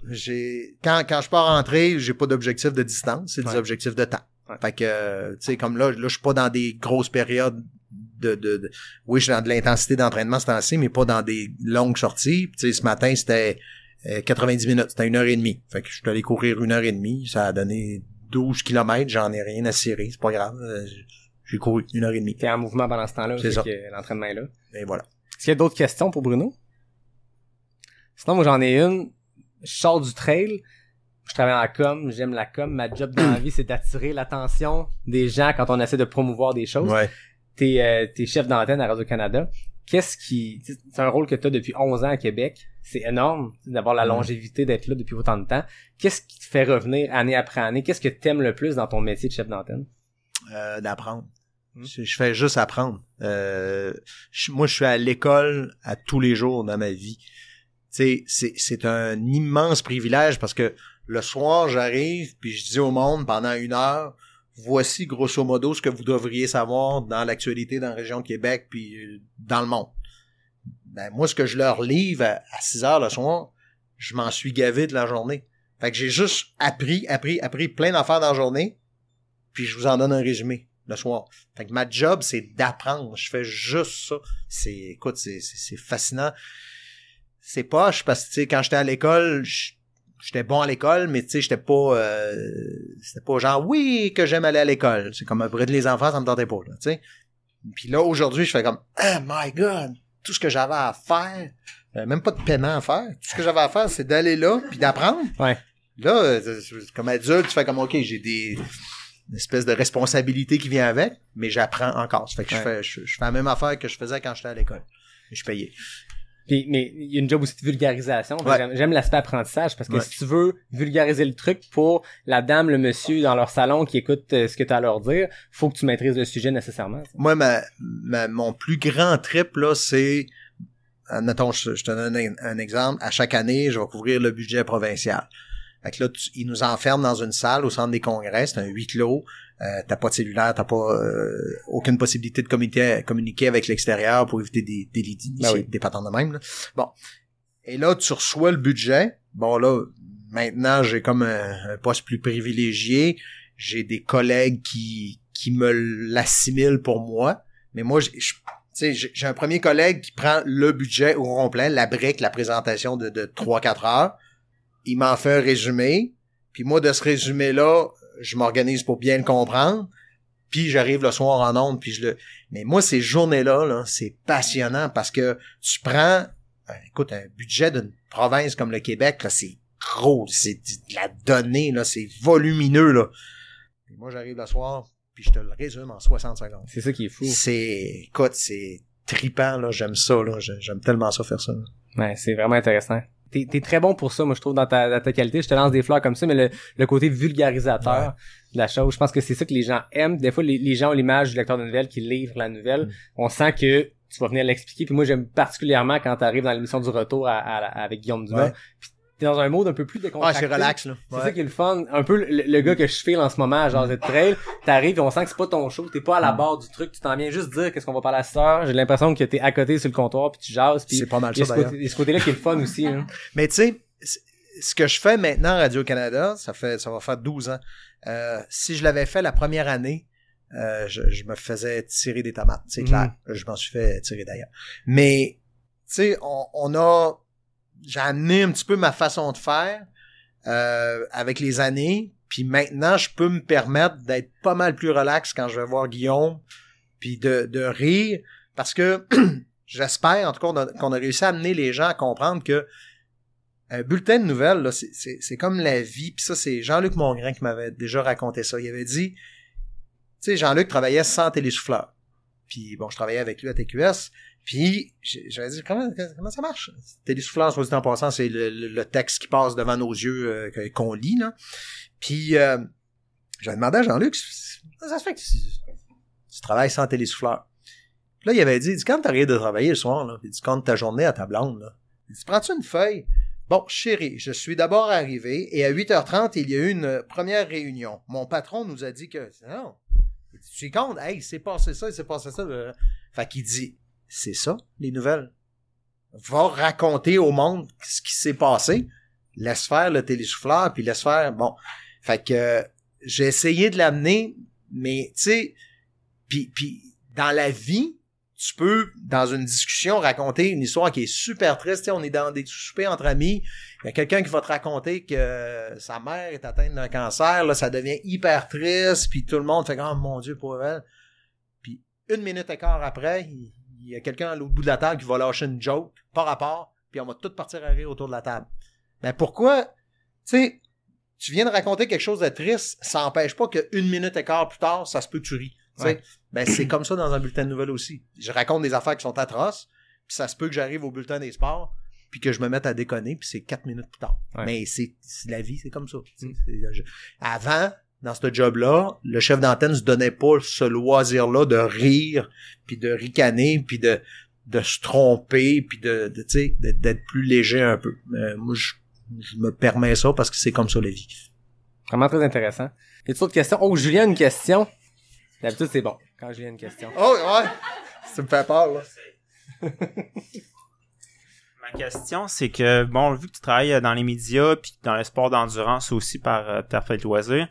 quand je pars en trail, j'ai pas d'objectif de distance, c'est des objectifs de temps. Fait que, tu sais, comme là, je suis pas dans des grosses périodes oui, je suis dans de l'intensité d'entraînement ce temps-ci, mais pas dans des longues sorties. Tu sais, ce matin, c'était 90 minutes. C'était 1h30. Fait que je suis allé courir 1h30. Ça a donné 12 km. J'en ai rien à cirer. C'est pas grave. J'ai couru 1h30. T'es en mouvement pendant ce temps-là. C'est ça. Que l'entraînement est là. Et voilà. Est-ce qu'il y a d'autres questions pour Bruno? Sinon, moi, j'en ai une. Je sors du trail. Je travaille en com. J'aime la com. Ma job dans la vie, c'est d'attirer l'attention des gens quand on essaie de promouvoir des choses. Ouais. T'es chef d'antenne à Radio-Canada. C'est un rôle que t'as depuis 11 ans à Québec. C'est énorme d'avoir la longévité d'être là depuis autant de temps. Qu'est-ce qui te fait revenir année après année? Qu'est-ce que t'aimes le plus dans ton métier de chef d'antenne? D'apprendre. Je fais juste apprendre. Moi, je suis à l'école à tous les jours dans ma vie. Tu sais, c'est un immense privilège parce que le soir, j'arrive puis je dis au monde pendant 1 heure, voici grosso modo ce que vous devriez savoir dans l'actualité dans la région de Québec puis dans le monde. Ben moi, ce que je leur livre à 6 heures le soir, je m'en suis gavé de la journée. Fait que j'ai juste appris plein d'affaires dans la journée, puis je vous en donne un résumé le soir. Fait que ma job, c'est d'apprendre. Je fais juste ça. C'est fascinant. C'est poche parce que, tu sais, quand j'étais à l'école, j'étais bon à l'école, mais tu sais, c'était pas genre, oui, que j'aime aller à l'école. C'est comme brûler les enfants, ça me tentait pas, là, tu sais. Puis là, aujourd'hui, je fais comme, oh my God, tout ce que j'avais à faire, même pas de paiement à faire, tout ce que j'avais à faire, c'est d'aller là, puis d'apprendre. Ouais. Là, comme adulte, tu fais comme, OK, j'ai une espèce de responsabilité qui vient avec, mais j'apprends encore. Ça fait que je fais la même affaire que je faisais quand j'étais à l'école. Et je payais. Puis, mais il y a une job aussi de vulgarisation. Ouais. J'aime l'aspect apprentissage parce que si tu veux vulgariser le truc pour la dame, le monsieur dans leur salon qui écoute ce que tu as à leur dire, faut que tu maîtrises le sujet nécessairement. Moi, mon plus grand trip, là, c'est, admettons, je te donne un exemple. À chaque année, je vais couvrir le budget provincial. Fait que là, ils nous enferment dans une salle au centre des congrès, c'est un huis clos. T'as pas de cellulaire, t'as pas aucune possibilité de communiquer avec l'extérieur pour éviter des délits d'initiés, des patentes de même. Là. Bon. Et là, tu reçois le budget. Bon, là, maintenant, j'ai comme un poste plus privilégié. J'ai des collègues qui me l'assimilent pour moi. Mais moi, j'ai un premier collègue qui prend le budget au complet, la brique, la présentation de 3-4 heures. Il m'en fait un résumé. Puis moi, de ce résumé-là, je m'organise pour bien le comprendre, puis j'arrive le soir en ondes, puis mais moi, ces journées-là, là, c'est passionnant parce que tu prends, écoute, un budget d'une province comme le Québec, là, c'est gros, c'est de la donnée, là, c'est volumineux, là. Puis moi, j'arrive le soir, puis je te le résume en 60 secondes. C'est ça qui est fou. Écoute, c'est trippant, là, j'aime ça, là, j'aime tellement ça faire ça. Là. Ouais, c'est vraiment intéressant. T'es très bon pour ça, moi, je trouve, dans ta qualité. Je te lance des fleurs comme ça, mais le côté vulgarisateur de la chose, je pense que c'est ça que les gens aiment. Des fois, les gens ont l'image du lecteur de nouvelles qui livre la nouvelle. On sent que tu vas venir l'expliquer. Puis moi, j'aime particulièrement quand t'arrives dans l'émission du retour avec Guillaume Dumas. Ouais. Puis t'es dans un mode un peu plus décontracté. Ouais, c'est relax, là. C'est ça qui est le fun. Un peu le gars que je file en ce moment à Jaser de Trail. T'arrives et on sent que c'est pas ton show. T'es pas à la barre du truc. Tu t'en viens juste dire qu'est-ce qu'on va parler à cette heure. J'ai l'impression que t'es à côté sur le comptoir puis tu jases. Puis c'est pas mal ça, d'ailleurs. Il y a ce côté-là qui est le fun aussi, hein. Mais tu sais, ce que je fais maintenant à Radio-Canada, ça va faire 12 ans. Si je l'avais fait la première année, je me faisais tirer des tomates, c'est clair. Je m'en suis fait tirer d'ailleurs. Mais, tu sais, j'ai amené un petit peu ma façon de faire avec les années, puis maintenant, je peux me permettre d'être pas mal plus relax quand je vais voir Guillaume, puis de rire, parce que j'espère, en tout cas, qu'on a réussi à amener les gens à comprendre que un bulletin de nouvelles, là, c'est comme la vie. Puis ça, c'est Jean-Luc Mongrain qui m'avait déjà raconté ça. Il avait dit, tu sais, Jean-Luc travaillait sans télésouffleur. Puis bon, je travaillais avec lui à TQS. Puis j'avais dit, comment ça marche? Télésouffleur, soit dit en passant, c'est le texte qui passe devant nos yeux qu'on lit, là. Puis j'avais demandé à Jean-Luc, ça se fait que tu travailles sans télésouffleur. Puis là, il avait dit, quand t'arrives de travailler le soir, là, puis tu comptes ta journée à ta blonde, là. Il dit, prends-tu une feuille? Bon, chérie, je suis d'abord arrivé et à 8h30, il y a eu une première réunion. Mon patron nous a dit que... Non, tu y comptes? Hey, il s'est passé ça. Fait qu'il dit, c'est ça, les nouvelles. Va raconter au monde ce qui s'est passé. Laisse faire le télésouffleur, puis laisse faire... Bon, fait que j'ai essayé de l'amener, mais tu sais... Puis dans la vie, tu peux, dans une discussion, raconter une histoire qui est super triste. On est dans des soupers entre amis. Il y a quelqu'un qui va te raconter que sa mère est atteinte d'un cancer. Là, ça devient hyper triste. Puis tout le monde fait « Oh mon Dieu, pour elle. » Puis 1 minute et quart après, il y a quelqu'un à l'autre bout de la table qui va lâcher une joke, pas rapport. Puis on va tous partir à rire autour de la table. Mais pourquoi? Tu sais, tu viens de raconter quelque chose de triste, ça n'empêche pas que 1 minute et quart plus tard, ça se peut que tu ris. Ouais. Ben, c'est comme ça dans un bulletin de nouvelles aussi. Je raconte des affaires qui sont atroces, puis ça se peut que j'arrive au bulletin des sports, puis que je me mette à déconner, puis c'est 4 minutes plus tard. Ouais. Mais c'est la vie, c'est comme ça. Avant, dans ce job-là, le chef d'antenne se donnait pas ce loisir-là de rire, puis de ricaner, puis de se tromper, puis d'être plus léger un peu. Moi, je me permets ça parce que c'est comme ça la vie. Vraiment très intéressant. Y a-t-il d'autres questions? Oh, Julien a une question. D'habitude, c'est bon. Quand Julien a une question. Oh, ouais. Ça me fait peur, là. Ma question, c'est que, bon, vu que tu travailles dans les médias puis dans le sport d'endurance aussi par Perfect Loisir,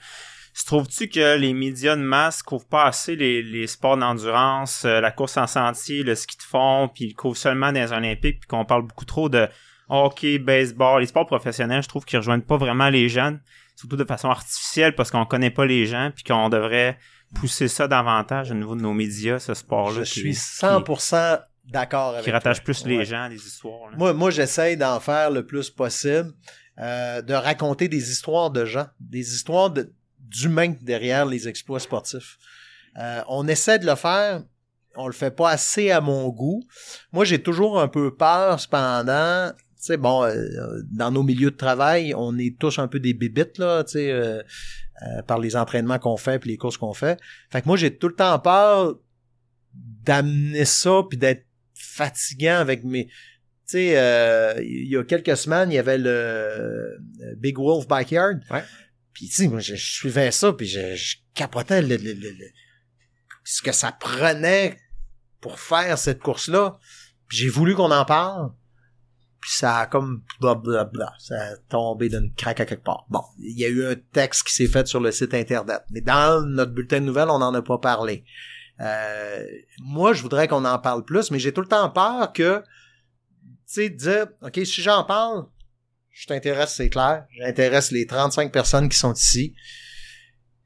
trouves-tu que les médias de masse couvrent pas assez les sports d'endurance, la course en sentier, le ski de fond, puis ils couvrent seulement dans les Olympiques, puis qu'on parle beaucoup trop de hockey, baseball, les sports professionnels, je trouve qu'ils rejoignent pas vraiment les jeunes, surtout de façon artificielle parce qu'on connaît pas les gens, puis qu'on devrait pousser ça davantage au niveau de nos médias, ce sport-là. Je suis 100% d'accord avec toi. Qui rattache plus les gens à des histoires. Là. Moi, j'essaye d'en faire le plus possible, de raconter des histoires de gens, des histoires d'humains derrière les exploits sportifs. On essaie de le faire, on le fait pas assez à mon goût. Moi, j'ai toujours un peu peur, cependant. Tu sais, bon, dans nos milieux de travail, on est tous un peu des bébites, là, tu sais, par les entraînements qu'on fait puis les courses qu'on fait. Fait que moi, j'ai tout le temps peur d'amener ça puis d'être fatigant avec mes... Tu sais, il y a quelques semaines, il y avait le Big Wolf Backyard. Ouais. Puis, tu sais, moi, je suivais ça puis je capotais ce que ça prenait pour faire cette course-là. Puis j'ai voulu qu'on en parle. Puis ça a comme blablabla, ça a tombé d'une craque à quelque part. Bon, il y a eu un texte qui s'est fait sur le site internet, mais dans notre bulletin de nouvelles, on n'en a pas parlé. Moi, je voudrais qu'on en parle plus, mais j'ai tout le temps peur que, tu sais, dire, OK, si j'en parle, je t'intéresse, c'est clair, j'intéresse les 35 personnes qui sont ici,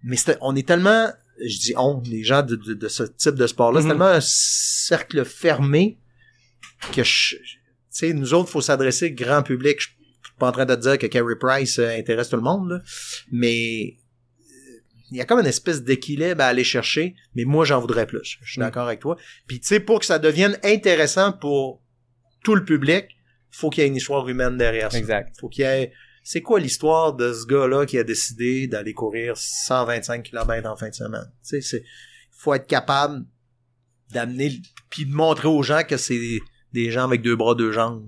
mais on est tellement, je dis les gens de ce type de sport-là, c'est tellement un cercle fermé que tu sais, nous autres, faut s'adresser au grand public. Je suis pas en train de te dire que Carey Price intéresse tout le monde, là. Mais il y a comme une espèce d'équilibre à aller chercher, mais moi, j'en voudrais plus. Je suis d'accord avec toi. Puis, tu sais, pour que ça devienne intéressant pour tout le public, faut qu'il y ait une histoire humaine derrière ça. Exact. Faut qu'il y ait... C'est quoi l'histoire de ce gars-là qui a décidé d'aller courir 125 km en fin de semaine? Tu sais, faut être capable d'amener, puis de montrer aux gens que c'est des gens avec 2 bras, 2 jambes,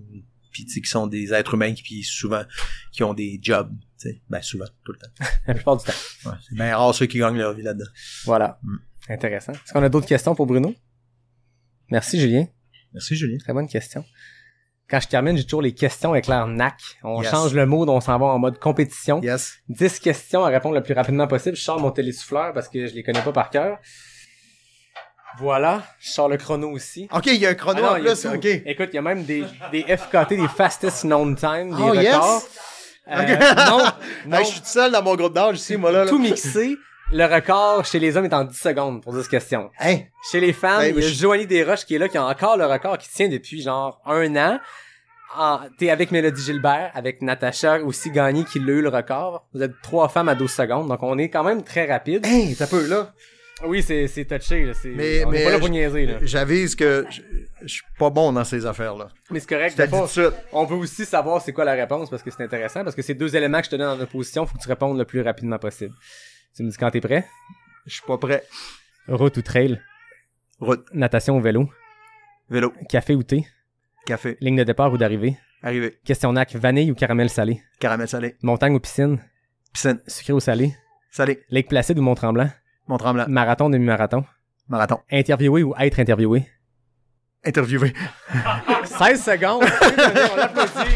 puis tu sais, qui sont des êtres humains, puis souvent, qui ont des jobs, tu sais, ben souvent, tout le temps. La plupart du temps. Ouais, c'est bien rare ceux qui gagnent leur vie là-dedans. Voilà. Intéressant. Est-ce qu'on a d'autres questions pour Bruno? Merci, Julien. Merci, Julien. Très bonne question. Quand je termine, j'ai toujours les questions éclair NAC. On change le mode, on s'en va en mode compétition. 10 questions à répondre le plus rapidement possible. Je sors mon télésouffleur parce que je les connais pas par cœur. Voilà, je sors le chrono aussi. OK, il y a un chrono en plus, OK. Écoute, il y a même des FKT, des fastest known time, des records. Non. Je suis tout seul dans mon groupe d'âge ici, moi là. Tout mixé. Le record chez les hommes est en 10 secondes pour 10 questions. Hein? Chez les femmes, il y a Joanie Desroches qui est là, qui a encore le record qui tient depuis genre 1 an. T'es avec Mélodie Gilbert, avec Natacha aussi Gagné qui l'a eu le record. Vous êtes 3 femmes à 12 secondes, donc on est quand même très rapide. Hey, t'as peu là. Oui, c'est touché, là. Mais on est pas là pour niaiser, là. J'avise que je suis pas bon dans ces affaires-là. Mais c'est correct. On veut aussi savoir c'est quoi la réponse parce que c'est intéressant, parce que c'est 2 éléments que je te donne en opposition, faut que tu répondes le plus rapidement possible. Tu me dis quand t'es prêt? Je suis pas prêt. Route ou trail? Route. Natation ou vélo? Vélo. Café ou thé? Café. Ligne de départ ou d'arrivée? Arrivée. Question NAC, vanille ou caramel salé? Caramel salé. Montagne ou piscine? Piscine. Sucré ou salé? Salé. Lake Placide ou Mont-Tremblant? Mont-Tremblant. Marathon ou demi-marathon? Marathon. Interviewé ou être interviewé? Interviewé. 16 secondes! On l'applaudit!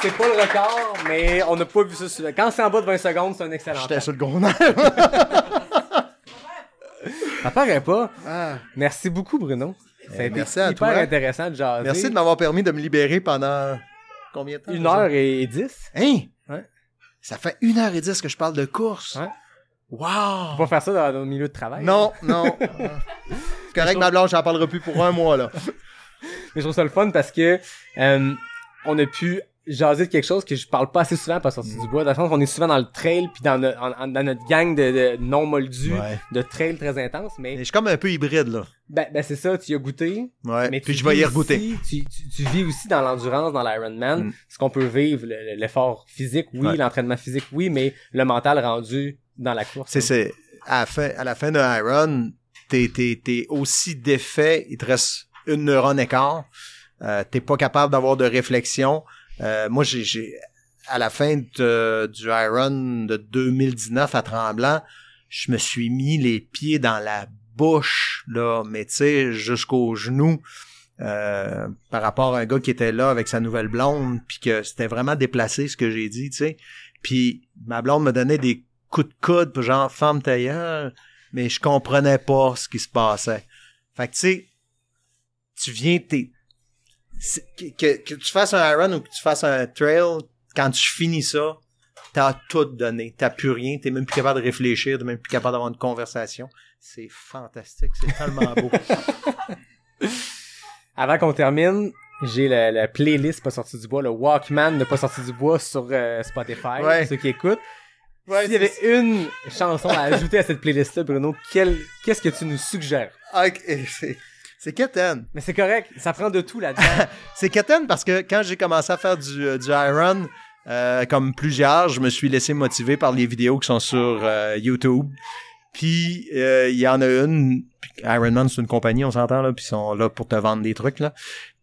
C'est pas le record, mais on n'a pas vu ça. Quand c'est en bas de 20 secondes, c'est un excellent J'étais temps. sur le gros nerf. Ça paraît pas. Ah. Merci beaucoup, Bruno. Ça a été merci à hyper toi. intéressant de jaser. Merci de m'avoir permis de me libérer pendant combien de temps? 1h10. Hein? Ouais. Ça fait 1h10 que je parle de course. Ouais. Wow! On va pas faire ça dans nos milieux de travail. Non. C'est correct, ma blanche, j'en parlerai plus pour un mois, là. Mais je trouve ça le fun parce que on a pu jaser de quelque chose que je parle pas assez souvent par sortir du bois. Dans le sens qu'on est souvent dans le trail puis dans notre gang de non moldus, de trail très intense. Mais je suis comme un peu hybride, là. Ben c'est ça, tu y as goûté. Ouais, mais puis je vais y regoûter. Tu vis aussi dans l'endurance, dans l'Ironman. Ce qu'on peut vivre, l'effort physique, oui, l'entraînement physique, oui, mais le mental rendu dans la course. C'est à la fin d'un Iron, t'es aussi défait, il te reste une neurone écart. T'es pas capable d'avoir de réflexion. Moi, j'ai à la fin du Iron de 2019 à Tremblant, je me suis mis les pieds dans la bouche, là, mais tu sais, jusqu'aux genoux, par rapport à un gars qui était là avec sa nouvelle blonde, puis que c'était vraiment déplacé ce que j'ai dit, tu sais. Puis ma blonde me donnait des coups de coude, puis genre, ferme ta gueule, mais je comprenais pas ce qui se passait. Fait que tu sais, tu viens, que tu fasses un Iron ou que tu fasses un trail, quand tu finis ça, t'as tout donné. T'as plus rien, t'es même plus capable de réfléchir, t'es même plus capable d'avoir une conversation. C'est fantastique, c'est tellement beau. Avant qu'on termine, j'ai la playlist Pas sorti du bois, le Walkman de Pas sorti du bois sur Spotify, ceux qui écoutent. Ouais, s'il y avait une chanson à ajouter à cette playlist-là, Bruno, qu'est-ce que tu nous suggères? C'est Keten. Mais c'est correct, ça prend de tout là-dedans. C'est Keten parce que quand j'ai commencé à faire du Iron, comme plusieurs, je me suis laissé motiver par les vidéos qui sont sur YouTube. Puis il y en a une, Ironman c'est une compagnie, on s'entend là, puis ils sont là pour te vendre des trucs là.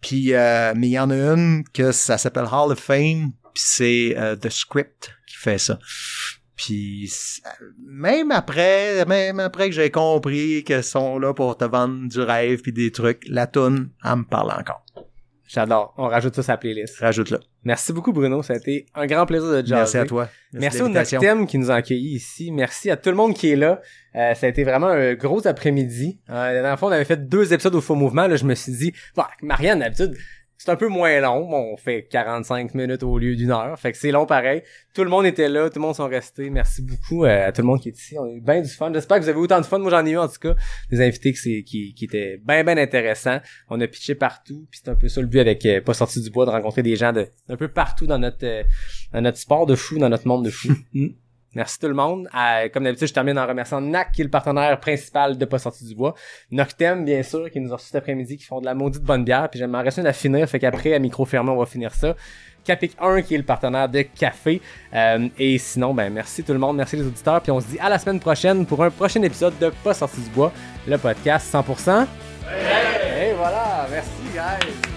Puis mais il y en a une que ça s'appelle Hall of Fame, puis c'est The Script qui fait ça. Puis même après que j'ai compris qu'ils sont là pour te vendre du rêve puis des trucs, la toune, elle me parle encore. J'adore. On rajoute ça sur la playlist. Rajoute-le. Merci beaucoup, Bruno. Ça a été un grand plaisir de jaser. Merci à toi. Merci au Noctem qui nous a accueillis ici. Merci à tout le monde qui est là. Ça a été vraiment un gros après-midi. La dernière fois, on avait fait 2 épisodes au Faux Mouvement. Là, je me suis dit, Marianne, d'habitude, c'est un peu moins long. Bon, on fait 45 minutes au lieu d'1 heure. Fait que c'est long pareil. Tout le monde était là. Tout le monde sont restés. Merci beaucoup à tout le monde qui est ici. On a eu bien du fun. J'espère que vous avez autant de fun. Moi, j'en ai eu en tout cas. Des invités qui étaient bien intéressants. On a pitché partout. Puis c'est un peu ça le but avec Pas sorti du bois, de rencontrer des gens d'un peu partout dans notre sport de fou, dans notre monde de fou. Merci tout le monde. Comme d'habitude, je termine en remerciant NAC, qui est le partenaire principal de Pas sorti du bois. Noctem, bien sûr, qui nous a reçu cet après-midi, qui font de la maudite bonne bière. Puis j'aimerais rester à finir, fait qu'après, à micro fermé, on va finir ça. Capic 1, qui est le partenaire de Café. Et sinon, merci tout le monde, merci les auditeurs. Puis on se dit à la semaine prochaine pour un prochain épisode de Pas sorti du bois, le podcast 100%. Et voilà, merci guys.